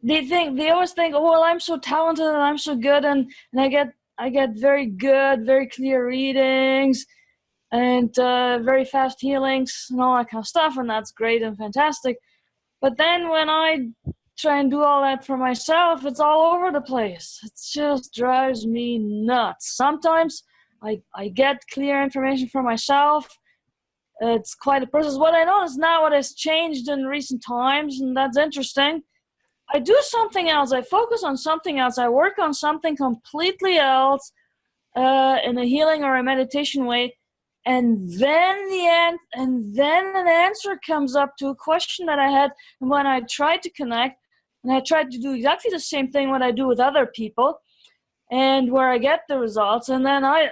they always think, oh well, I'm so talented and I'm so good, and I get very good, very clear readings and very fast healings and all that kind of stuff, and that's great and fantastic. But then when I try and do all that for myself, it's all over the place. It just drives me nuts. Sometimes I get clear information for myself. It's quite a process. What I notice now, what has changed in recent times, and that's interesting, I do something else. I focus on something else. I work on something completely else in a healing or a meditation way. And then an answer comes up to a question that I had when I tried to connect, and I tried to do exactly the same thing what I do with other people, and where I get the results, and then I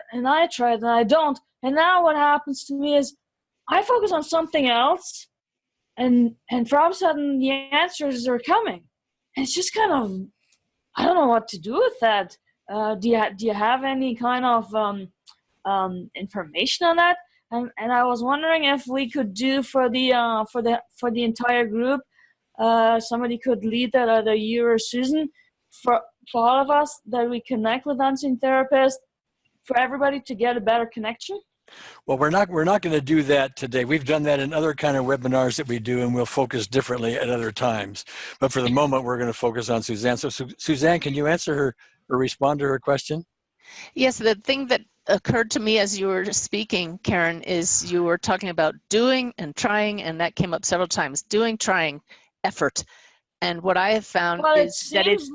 try it and I don't. And now what happens to me is I focus on something else, and from a sudden the answers are coming. And it's just kind of, I don't know what to do with that. Do you have any kind of information on that? And I was wondering if we could do for the entire group, somebody could lead that, either you or Susan, for all of us, that we connect with unseen therapists, for everybody to get a better connection. Well, we're not going to do that today. We've done that in other kind of webinars that we do, and we'll focus differently at other times. But for the moment, we're going to focus on Suzanne. So, Suzanne, can you answer her or respond to her question? Yes, the thing that occurred to me as you were speaking, Karen, is you were talking about doing and trying, and that came up several times. Doing, trying, effort. And what I have found is that it's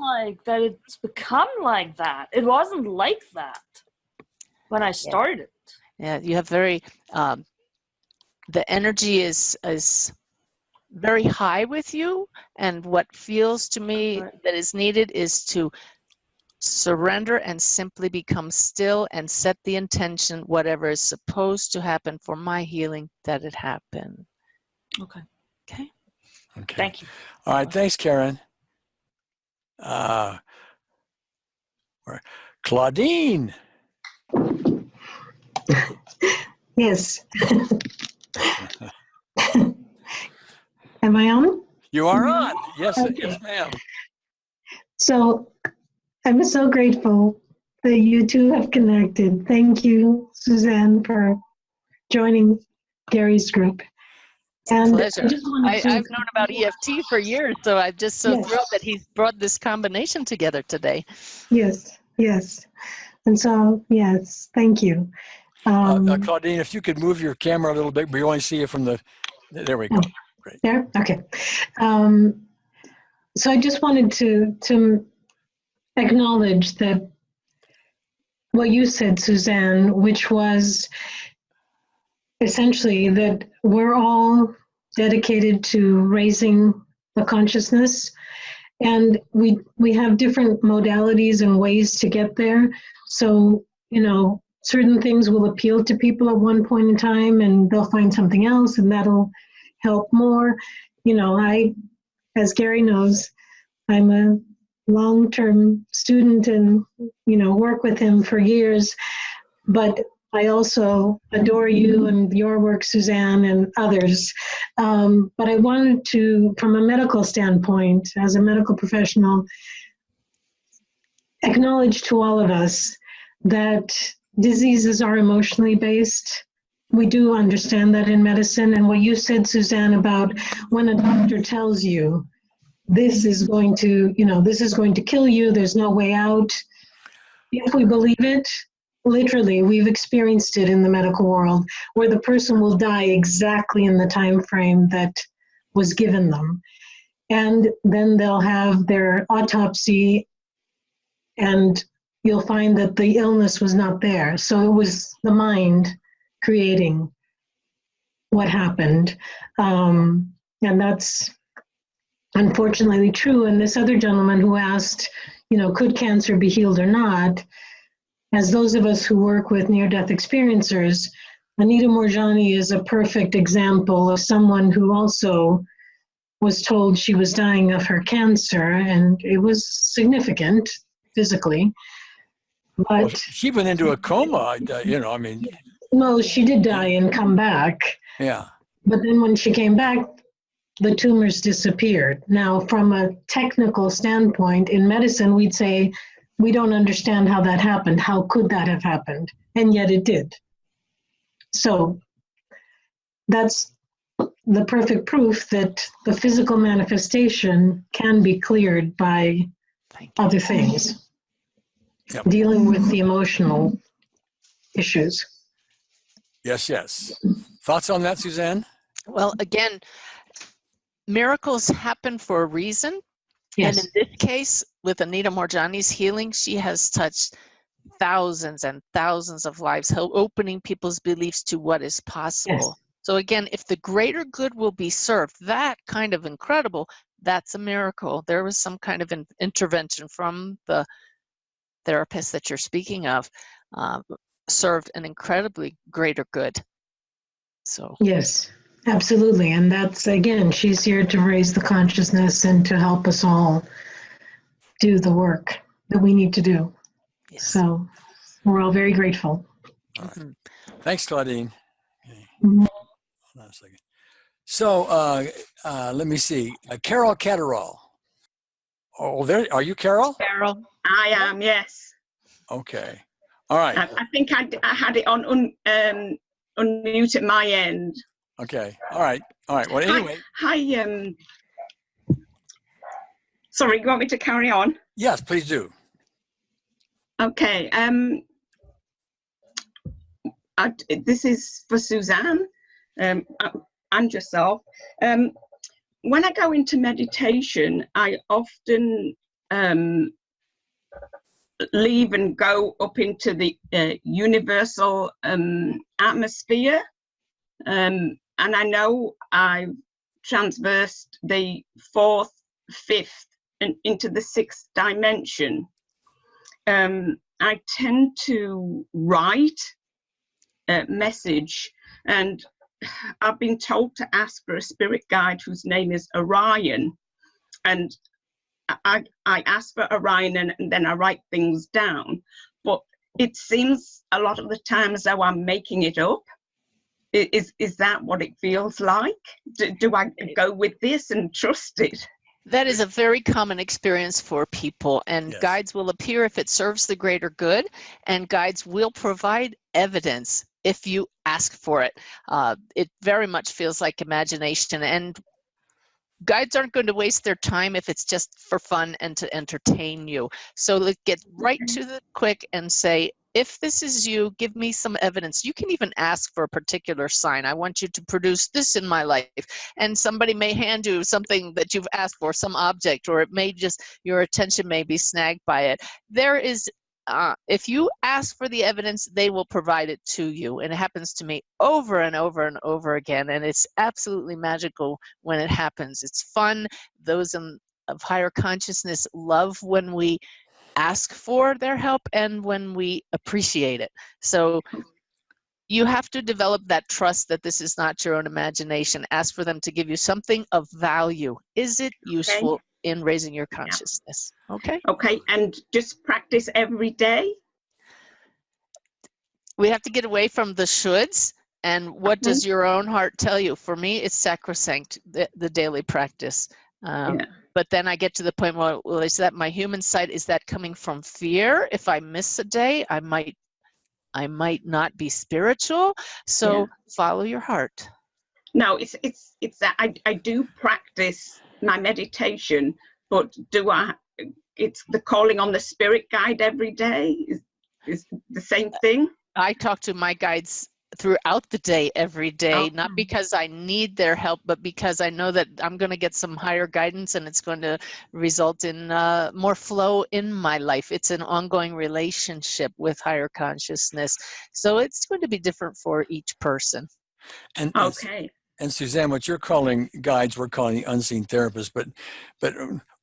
become like that. It wasn't like that when I started. Yeah, you have very, the energy is very high with you, and what feels to me that is needed is to surrender and simply become still and set the intention, whatever is supposed to happen for my healing, that it happen. Okay. Okay. Okay. Thank you. All right. Thanks, Karen. Claudine. Yes. Am I on? You are on. Yes, Okay. yes, ma'am. So I'm so grateful that you two have connected. Thank you, Suzanne, for joining Gary's group. And Pleasure. I just wanted to, I've known about EFT for years, so I'm just so thrilled that he's brought this combination together today. Yes, yes. And so, yes, thank you. Claudine, if you could move your camera a little bit, we only see you from the, there we go. Great. There? Okay. So I just wanted to acknowledge that what you said, Suzanne, which was essentially that we're all dedicated to raising the consciousness And we have different modalities and ways to get there. So, you know, certain things will appeal to people at one point in time, and they'll find something else, and that'll help more. You know, as Gary knows, I'm a long-term student and, you know, work with him for years. But I also adore you and your work, Suzanne, and others. But I wanted to, from a medical standpoint, as a medical professional, acknowledge to all of us that diseases are emotionally based. We do understand that in medicine. And what you said, Suzanne, about when a doctor tells you, this is going to, you know, this is going to kill you, there's no way out. If we believe it, literally, we've experienced it in the medical world, where the person will die exactly in the time frame that was given them. And then they'll have their autopsy, and you'll find that the illness was not there. So it was the mind creating what happened. And that's unfortunately true. And this other gentleman who asked, you know, could cancer be healed or not? As those of us who work with near-death experiencers, Anita Moorjani is a perfect example of someone who also was told she was dying of her cancer, and it was significant physically. But well, she went into a coma, you know, I mean. No, she did die and come back. Yeah. But then when she came back, the tumors disappeared. Now, from a technical standpoint, in medicine, we'd say, we don't understand how that happened. How could that have happened? And yet it did. So that's the perfect proof that the physical manifestation can be cleared by other things. Yep. Dealing with the emotional issues. Yes, yes. Thoughts on that, Suzanne? Well, again, miracles happen for a reason. Yes. And in this case, with Anita Moorjani's healing, she has touched thousands and thousands of lives, opening people's beliefs to what is possible. Yes. So again, if the greater good will be served, that kind of incredible, that's a miracle. There was some kind of intervention from the therapist that you're speaking of, served an incredibly greater good. So yes, absolutely. And that's, again, she's here to raise the consciousness and to help us all do the work that we need to do. yes. So we're all very grateful. All right. Thanks, Claudine. Okay. Mhm. Hold on a second. So let me see. Carol Catterall. Oh, there. Are you Carol? Carol? I am, yes. Okay. All right. I think I had it on unmute at my end. Okay. All right. All right. Well, anyway. Hi. Sorry, you want me to carry on? Yes, please do. Okay. This is for Suzanne and yourself. When I go into meditation, I often leave and go up into the universal atmosphere. And I know I've transversed the 4th, 5th, and into the 6th dimension. I tend to write a message, and I've been told to ask for a spirit guide whose name is Orion. And I ask for Orion, and then I write things down. But it seems a lot of the time as though I'm making it up. Is that what it feels like? Do I go with this and trust it? That is a very common experience for people, and Yes. guides will appear if it serves the greater good, and guides will provide evidence if you ask for it. It very much feels like imagination, and guides aren't going to waste their time if it's just for fun and to entertain you. So let's get right to the quick and say, if this is you, give me some evidence. You can even ask for a particular sign. I want you to produce this in my life. And somebody may hand you something that you've asked for, some object, or it may just, your attention may be snagged by it. There is, if you ask for the evidence, they will provide it to you. And it happens to me over and over and over again. And it's absolutely magical when it happens. It's fun. Those in of higher consciousness love when we ask for their help and when we appreciate it. So you have to develop that trust that this is not your own imagination. Ask for them to give you something of value. Is it useful in raising your consciousness? Okay. Okay, and just practice every day. We have to get away from the shoulds. And what does your own heart tell you? For me, it's sacrosanct, the daily practice. But then I get to the point where, well, is that my human side? Is that coming from fear? If I miss a day, I might not be spiritual. So follow your heart. No, it's that I do practice my meditation, but it's the calling on the spirit guide every day is the same thing. I talk to my guides throughout the day, every day, not because I need their help, but because I know that I'm going to get some higher guidance and it's going to result in more flow in my life. It's an ongoing relationship with higher consciousness. So it's going to be different for each person. And Suzanne, what you're calling guides, we're calling unseen therapists. But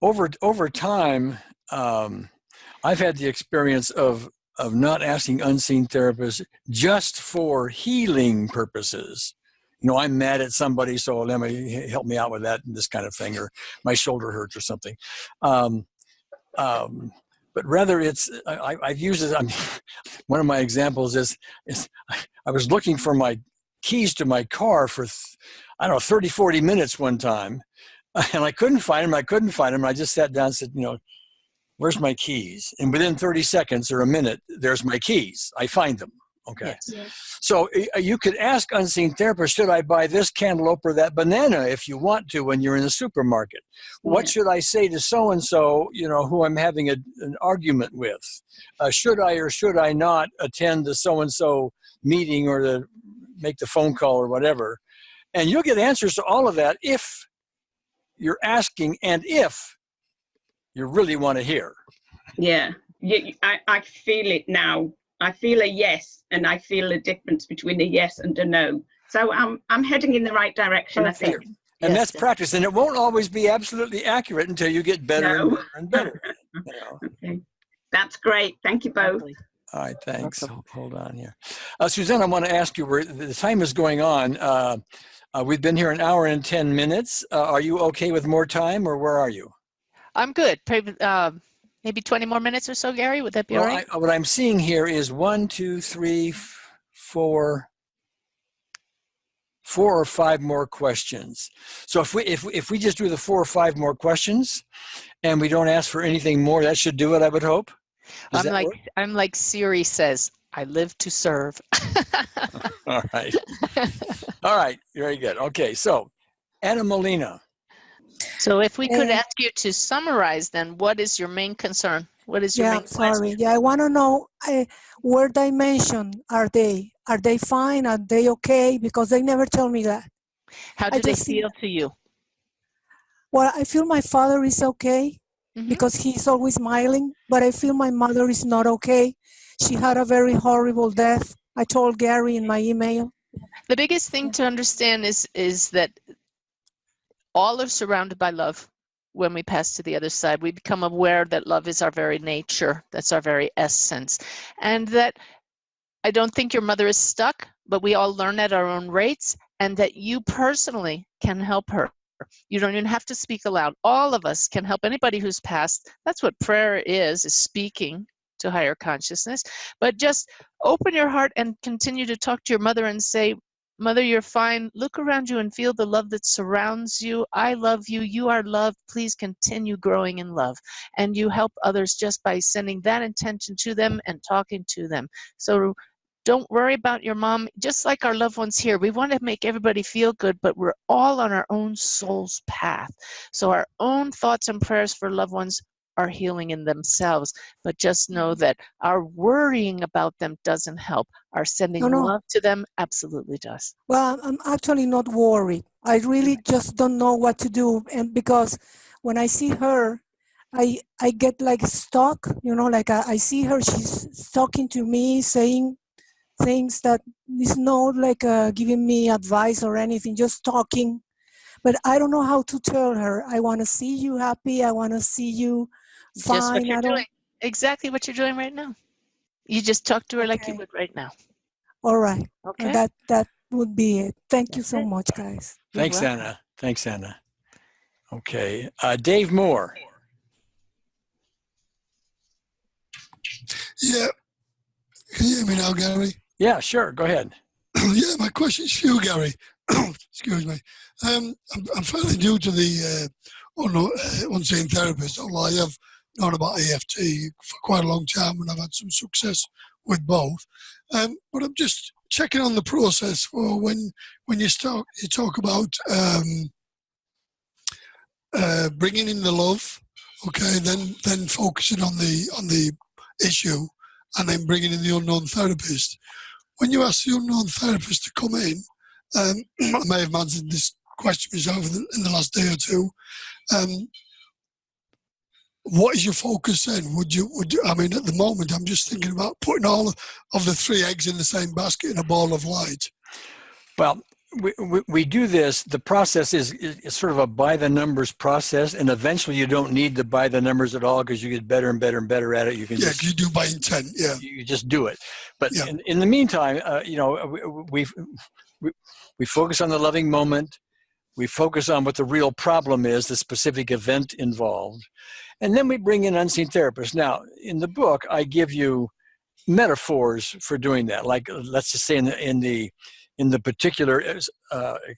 over time, I've had the experience of not asking unseen therapists just for healing purposes. You know, I'm mad at somebody, so let me help me out with that and this kind of thing, or my shoulder hurts or something. But rather it's, I've used it, one of my examples is I was looking for my keys to my car for, 30, 40 minutes one time, and I couldn't find them. I just sat down and said, where's my keys? And within 30 seconds or a minute, there's my keys. I find them. Okay. Yes. So you could ask unseen therapists, should I buy this cantaloupe or that banana if you want to when you're in the supermarket? What should I say to so-and-so, who I'm having an argument with? Should I or should I not attend the so-and-so meeting or make the phone call or whatever? And you'll get answers to all of that if you're asking and if you really want to hear. Yeah, I feel it now. I feel a yes, and I feel a difference between a yes and a no. So I'm heading in the right direction, I think. And that's practice, and it won't always be absolutely accurate until you get better and better and better. Okay, that's great. Thank you both. All right, thanks. Hold on here. Suzanne, I want to ask you, the time is going on. We've been here an hour and 10 minutes. Are you okay with more time, or where are you? I'm good. Maybe 20 more minutes or so, Gary. Would that be all right? What I'm seeing here is 1, 2, 3, 4 or 5 more questions. So if we just do the 4 or 5 more questions, and we don't ask for anything more, that should do it, I would hope. I'm like Siri says, I live to serve. All right. All right. Very good. Okay. So, Anna Molina. So if we could ask you to summarize, then what is your main concern? What is your main question? I want to know where dimension are they? Are they fine? Are they okay? Because they never tell me that. How do they feel to you? Well, I feel my father is okay because he's always smiling, but I feel my mother is not okay. She had a very horrible death. I told Gary in my email. The biggest thing to understand is that all are surrounded by love. When we pass to the other side, we become aware that love is our very nature. That's our very essence. And that I don't think your mother is stuck, but we all learn at our own rates, and that you personally can help her. You don't even have to speak aloud. All of us can help anybody who's passed. That's what prayer is speaking to higher consciousness. But just open your heart and continue to talk to your mother and say, Mother, you're fine. Look around you and feel the love that surrounds you. I love you. You are loved. Please continue growing in love. And you help others just by sending that intention to them and talking to them. So don't worry about your mom. Just like our loved ones here, we want to make everybody feel good, but we're all on our own soul's path. So our own thoughts and prayers for loved ones are healing in themselves, but just know that our worrying about them doesn't help. Our sending love to them absolutely does. Well, I'm actually not worried. I really just don't know what to do, and because when I see her, I get like stuck. Like I see her, she's talking to me, saying things that is not like giving me advice or anything, just talking. but I don't know how to tell her. I want to see you happy. I want to see you fine. Just what you're doing. Exactly what you're doing right now. You just talk to her like you Okay. would right now. All right. Okay. That would be it. Thank you That's so it. much, guys. You're Thanks, welcome. Anna. Thanks, Anna. Okay. Dave Moore. Yeah. Can you hear me now, Gary? Yeah, sure. Go ahead. Yeah, my question is for you, Gary. Excuse me. I'm fairly new to the unseen therapist, although I have known about EFT for quite a long time and I've had some success with both. But I'm just checking on the process for when you talk about bringing in the love, okay, then focusing on the issue, and then bringing in the unknown therapist. When you ask the unknown therapist to come in, I may have answered this question myself in the last day or two. What is your focus then? Would you? I mean, at the moment, I'm just thinking about putting all of the 3 eggs in the same basket in a ball of light. Well, we do this. The process is sort of a by the numbers process, and eventually you don't need to by the numbers at all because you get better and better and better at it. You can just, you do by intent. Yeah, you just do it. But yeah. in the meantime, we focus on the loving moment. We focus on what the real problem is, the specific event involved, and then we bring in unseen therapists. Now, in the book, I give you metaphors for doing that. Like, let's just say in the particular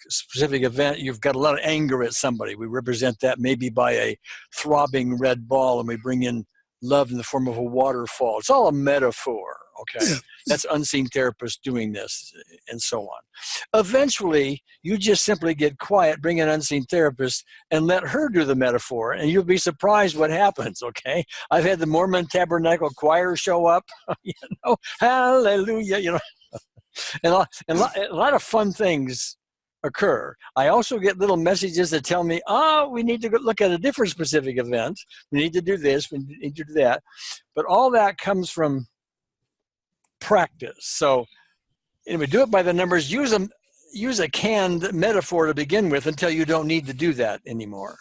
specific event, you've got a lot of anger at somebody. We represent that maybe by a throbbing red ball, and we bring in love in the form of a waterfall. It's all a metaphor, okay? Yeah. That's unseen therapists doing this, and so on. Eventually, you just simply get quiet, bring an unseen therapist, and let her do the metaphor, and you'll be surprised what happens, okay? I've had the Mormon Tabernacle Choir show up, hallelujah, and a lot of fun things occur. I also get little messages that tell me, we need to look at a different specific event. We need to do this, we need to do that. But all that comes from practice. So anyway, do it by the numbers. Use a canned metaphor to begin with until you don't need to do that anymore.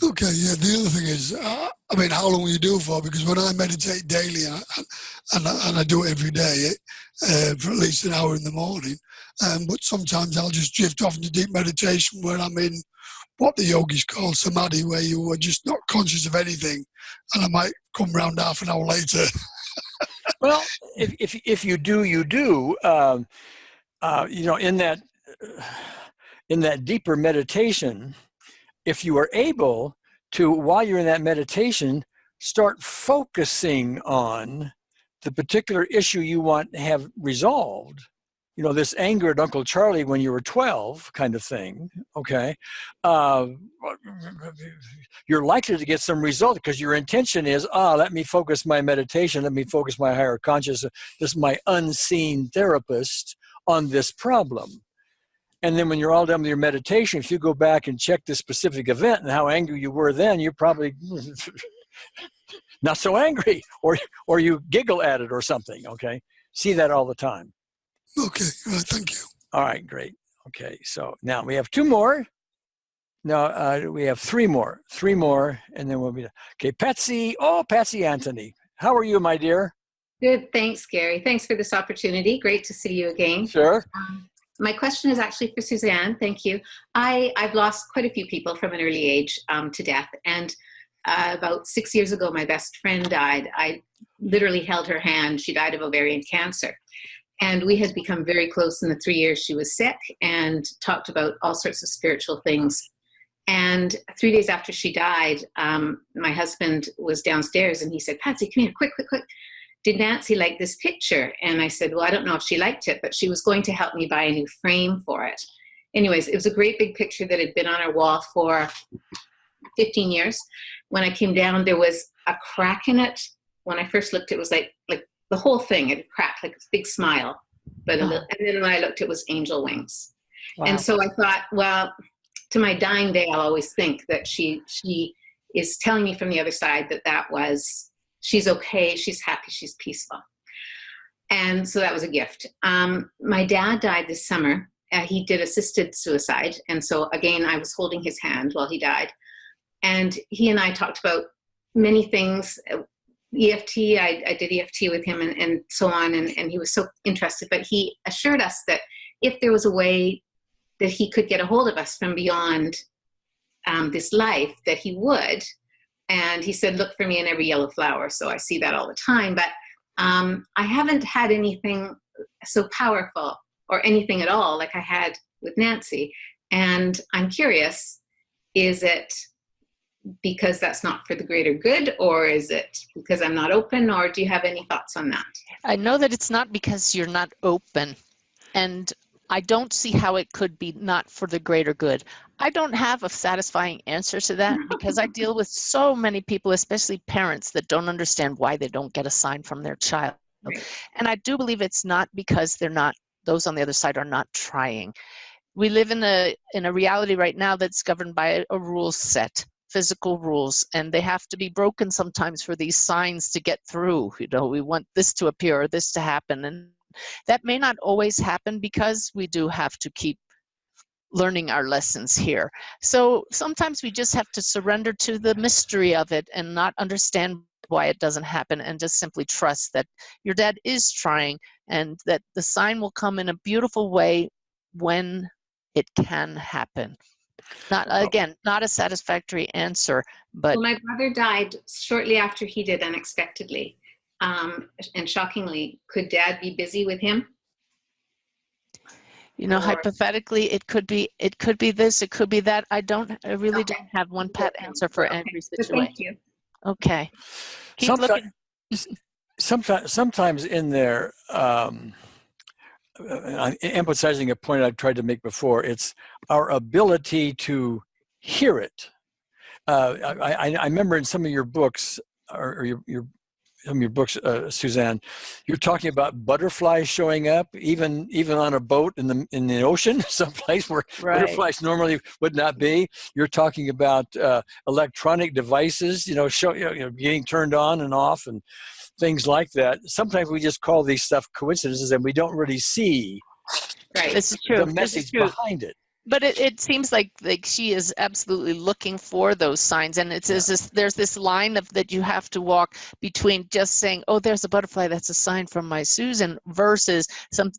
Okay, yeah. The other thing is, I mean, how long will you do it for? Because when I meditate daily, and I do it every day, for at least an hour in the morning, but sometimes I'll just drift off into deep meditation where I'm in what the yogis call samadhi, where you are just not conscious of anything, and I might come round half an hour later. Well, if you do, you do. In that deeper meditation, if you are able to, while you're in that meditation, start focusing on the particular issue you want to have resolved, this anger at Uncle Charlie when you were 12 kind of thing, okay, you're likely to get some result because your intention is, let me focus my meditation, let me focus my higher consciousness, this is my unseen therapist on this problem. And then when you're all done with your meditation, if you go back and check this specific event and how angry you were then, you're probably not so angry, or you giggle at it or something, okay? See that all the time. Okay, all right, thank you. All right, great. Okay, so now we have 2 more. No, we have 3 more. 3 more, and then we'll be done. Okay, Patsy. Oh, Patsy Anthony. How are you, my dear? Good, thanks, Gary. Thanks for this opportunity. Great to see you again. Sure. My question is actually for Suzanne. Thank you. I've lost quite a few people from an early age to death, and about 6 years ago, my best friend died. I literally held her hand. She died of ovarian cancer. And we had become very close in the 3 years she was sick and talked about all sorts of spiritual things. And 3 days after she died, my husband was downstairs and he said, Patsy, come here, quick. Did Nancy like this picture? And I said, well, I don't know if she liked it, but she was going to help me buy a new frame for it. Anyways, it was a great big picture that had been on our wall for 15 years. When I came down, there was a crack in it. When I first looked, it was like the whole thing had cracked, like a big smile. But and then when I looked, it was angel wings. Wow. And so I thought, well, to my dying day, I'll always think that she is telling me from the other side that was, she's okay, she's happy, she's peaceful. And so that was a gift. My dad died this summer, he did assisted suicide. And so again, I was holding his hand while he died. And he and I talked about many things. EFT, I did EFT with him and so on, and he was so interested. But he assured us that if there was a way that he could get a hold of us from beyond this life, that he would. And he said, look for me in every yellow flower. So I see that all the time. But I haven't had anything so powerful or anything at all like I had with Nancy. And I'm curious, is it because that's not for the greater good, or is it because I'm not open, or do you have any thoughts on that? I know that it's not because you're not open, and I don't see how it could be not for the greater good. I don't have a satisfying answer to that because I deal with so many people, especially parents, that don't understand why they don't get a sign from their child. Right. And I do believe it's not because they're not, those on the other side are not trying. We live in a reality right now that's governed by a rule set, physical rules, and they have to be broken sometimes for these signs to get through. You know, we want this to appear or this to happen, and that may not always happen because we do have to keep learning our lessons here. So sometimes we just have to surrender to the mystery of it and not understand why it doesn't happen, and just simply trust that your dad is trying and that the sign will come in a beautiful way when it can happen. Not, again, not a satisfactory answer, but... Well, my brother died shortly after he did, unexpectedly. And shockingly, could Dad be busy with him? You know, hypothetically, it could be this, it could be that. I really don't have one pat answer for every situation. Thank you. Okay. Keep looking. Sometimes in there, emphasizing a point I've tried to make before, it's our ability to hear it. I remember in some of your books, or some of your books, Suzanne, you're talking about butterflies showing up, even on a boat in the ocean, someplace where butterflies normally would not be. You're talking about electronic devices, getting turned on and off and things like that. Sometimes we just call these stuff coincidences, and we don't really see This is true. The message behind it. But it seems like she is absolutely looking for those signs, and there's this line that you have to walk between just saying, oh, there's a butterfly, that's a sign from my Susan, versus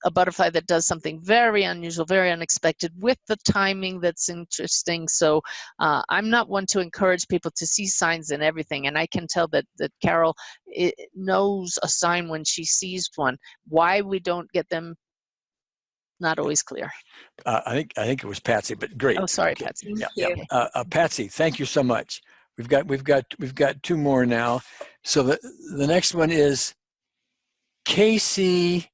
a butterfly that does something very unusual, very unexpected, with the timing that's interesting. So I'm not one to encourage people to see signs in everything, and I can tell that Carol knows a sign when she sees one. Why we don't get them, not always clear. I think it was Patsy, but great. Oh, sorry, Patsy. Yeah. Patsy, thank you so much. We've got two more now. So the next one is Casey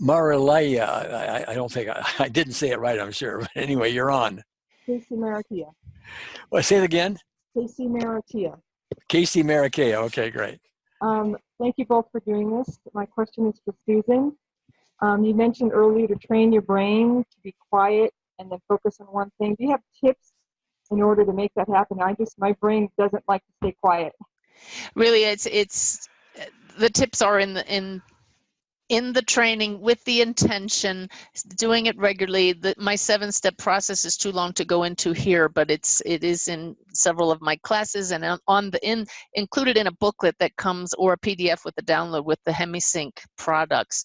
Marilaya. I don't think I didn't say it right, I'm sure. But anyway, you're on. Casey Marakia. Well, say it again. Casey Marakia. Casey Marakia. Okay, great. Thank you both for doing this. My question is for Susan. You mentioned earlier to train your brain to be quiet and then focus on one thing. Do you have tips in order to make that happen? My brain doesn't like to stay quiet. Really, it's the tips are in the training with the intention, doing it regularly. My 7-step process is too long to go into here, but it is in several of my classes and included in a booklet that comes, or a PDF with the download with the HemiSync products.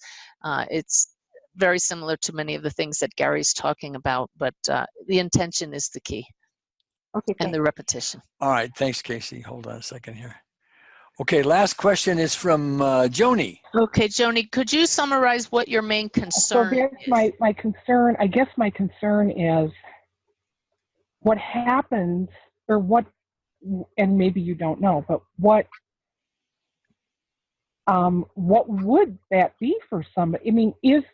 It's very similar to many of the things that Gary's talking about, but the intention is the key. Okay, and the repetition. All right, thanks, Casey. Hold on a second here. Okay, last question is from Joni. Okay, Joni, could you summarize what your main concern is? My concern, I guess my concern is what happens, or what, and maybe you don't know, but what would that be for somebody? I mean, is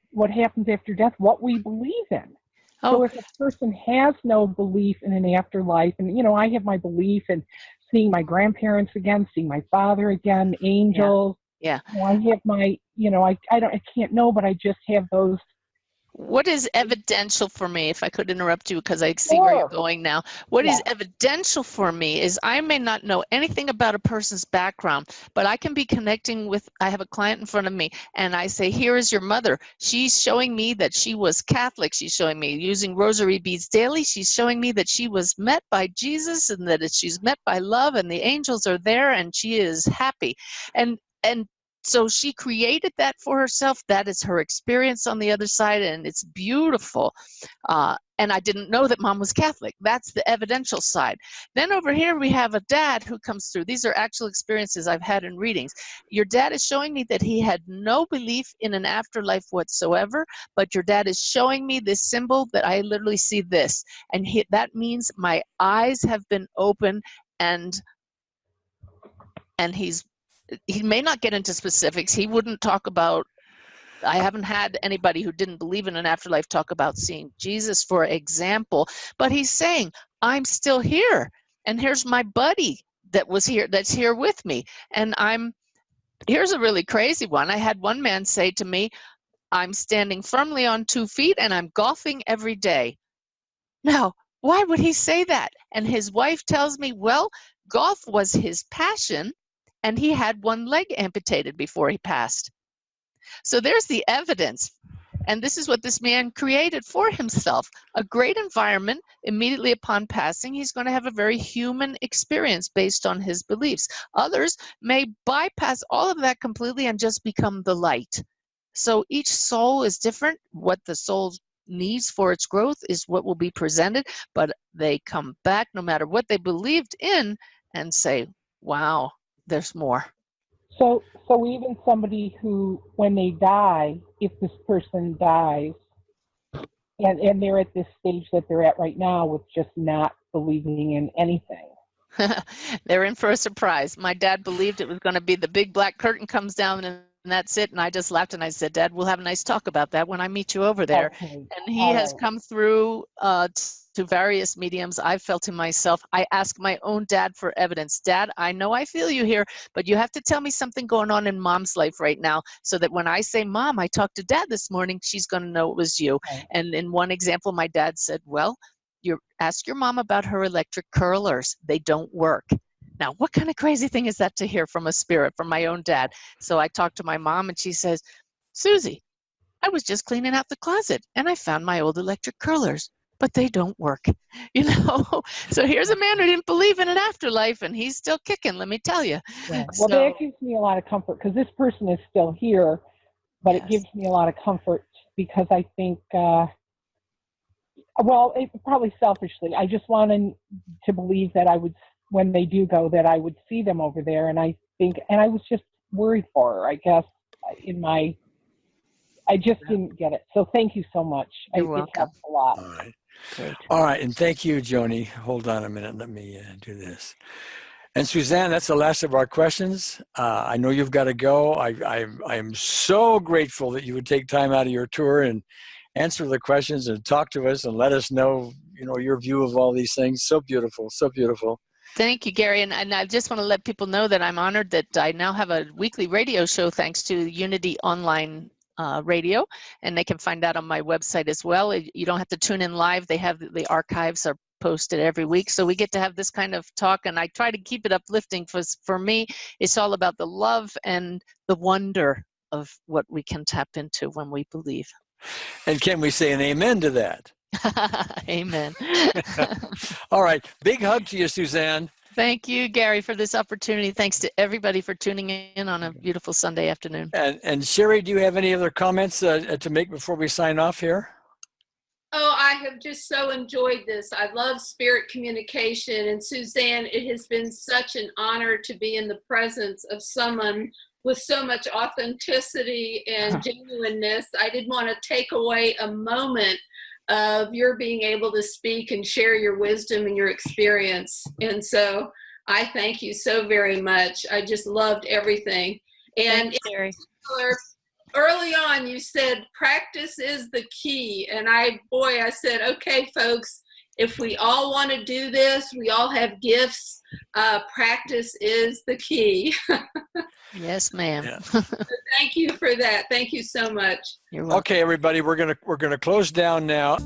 what happens after death what we believe in? Oh. So if a person has no belief in an afterlife, and I have my belief in seeing my grandparents again, seeing my father again, angels. Yeah. I have my, I can't know, but I just have those What is evidential for me, if I could interrupt you because I see where you're going now. What is evidential for me is I may not know anything about a person's background, but I can be connecting with, I have a client in front of me and I say, here is your mother. She's showing me that she was Catholic. She's showing me using rosary beads daily. She's showing me that she was met by Jesus and that she's met by love and the angels are there and she is happy. And so she created that for herself. That is her experience on the other side, and it's beautiful. And I didn't know that mom was Catholic. That's the evidential side. Then over here we have a dad who comes through. These are actual experiences I've had in readings. Your dad is showing me that he had no belief in an afterlife whatsoever, but your dad is showing me this symbol that I literally see this. And that means my eyes have been open, and he may not get into specifics. He wouldn't talk about, I haven't had anybody who didn't believe in an afterlife talk about seeing Jesus, for example, but he's saying, I'm still here. And here's my buddy that was here, that's here with me. And here's a really crazy one. I had one man say to me, I'm standing firmly on 2 feet and I'm golfing every day. Now, why would he say that? And his wife tells me, well, golf was his passion. And he had one leg amputated before he passed. So there's the evidence. And this is what this man created for himself. A great environment. Immediately upon passing, he's going to have a very human experience based on his beliefs. Others may bypass all of that completely and just become the light. So each soul is different. What the soul needs for its growth is what will be presented. But they come back no matter what they believed in and say, wow, there's more. So even somebody who, when they die, if this person dies, and they're at this stage that they're at right now with just not believing in anything. They're in for a surprise. My dad believed it was going to be the big black curtain comes down and that's it. And I just laughed and I said, Dad, we'll have a nice talk about that when I meet you over there. Okay. And he has come through to various mediums. I've felt him myself. I ask my own dad for evidence. Dad, I know I feel you here, but you have to tell me something going on in mom's life right now so that when I say, Mom, I talked to Dad this morning, she's going to know it was you. Okay. And in one example, my dad said, well, ask your mom about her electric curlers. They don't work. Now, what kind of crazy thing is that to hear from a spirit, from my own dad? So I talked to my mom and she says, Susie, I was just cleaning out the closet and I found my old electric curlers, but they don't work. You know, so here's a man who didn't believe in an afterlife and he's still kicking, let me tell you. Yeah. Well, that gives me a lot of comfort because this person is still here, but it gives me a lot of comfort because I think, probably selfishly, I just wanted to believe that I would, when they do go, that I would see them over there. And I think, and I was just worried for her, I guess, I just didn't get it. So thank you so much. You're welcome. It helps a lot. All right. Great. All right. And thank you, Joni. Hold on a minute. Let me do this. And Suzanne, that's the last of our questions. I know you've got to go. I am so grateful that you would take time out of your tour and answer the questions and talk to us and let us know, your view of all these things. So beautiful. So beautiful. Thank you, Gary. And I just want to let people know that I'm honored that I now have a weekly radio show thanks to Unity Online Radio, and they can find that on my website as well. You don't have to tune in live. They have the archives are posted every week. So we get to have this kind of talk, and I try to keep it uplifting. For me, it's all about the love and the wonder of what we can tap into when we believe. And can we say an amen to that? Amen. All right. Big hug to you, Suzanne. Thank you, Gary, for this opportunity. Thanks to everybody for tuning in on a beautiful Sunday afternoon. And Sherry, do you have any other comments to make before we sign off here? Oh, I have just so enjoyed this. I love spirit communication. And Suzanne, it has been such an honor to be in the presence of someone with so much authenticity and genuineness. I didn't want to take away a moment of your being able to speak and share your wisdom and your experience. And so I thank you so very much. I just loved everything. And thanks, Sherry. Early on, you said practice is the key. And I said, okay, folks, if we all want to do this, we all have gifts. Practice is the key. Yes, ma'am. Yeah. Thank you for that. Thank you so much. You're welcome. Okay, everybody, we're gonna close down now.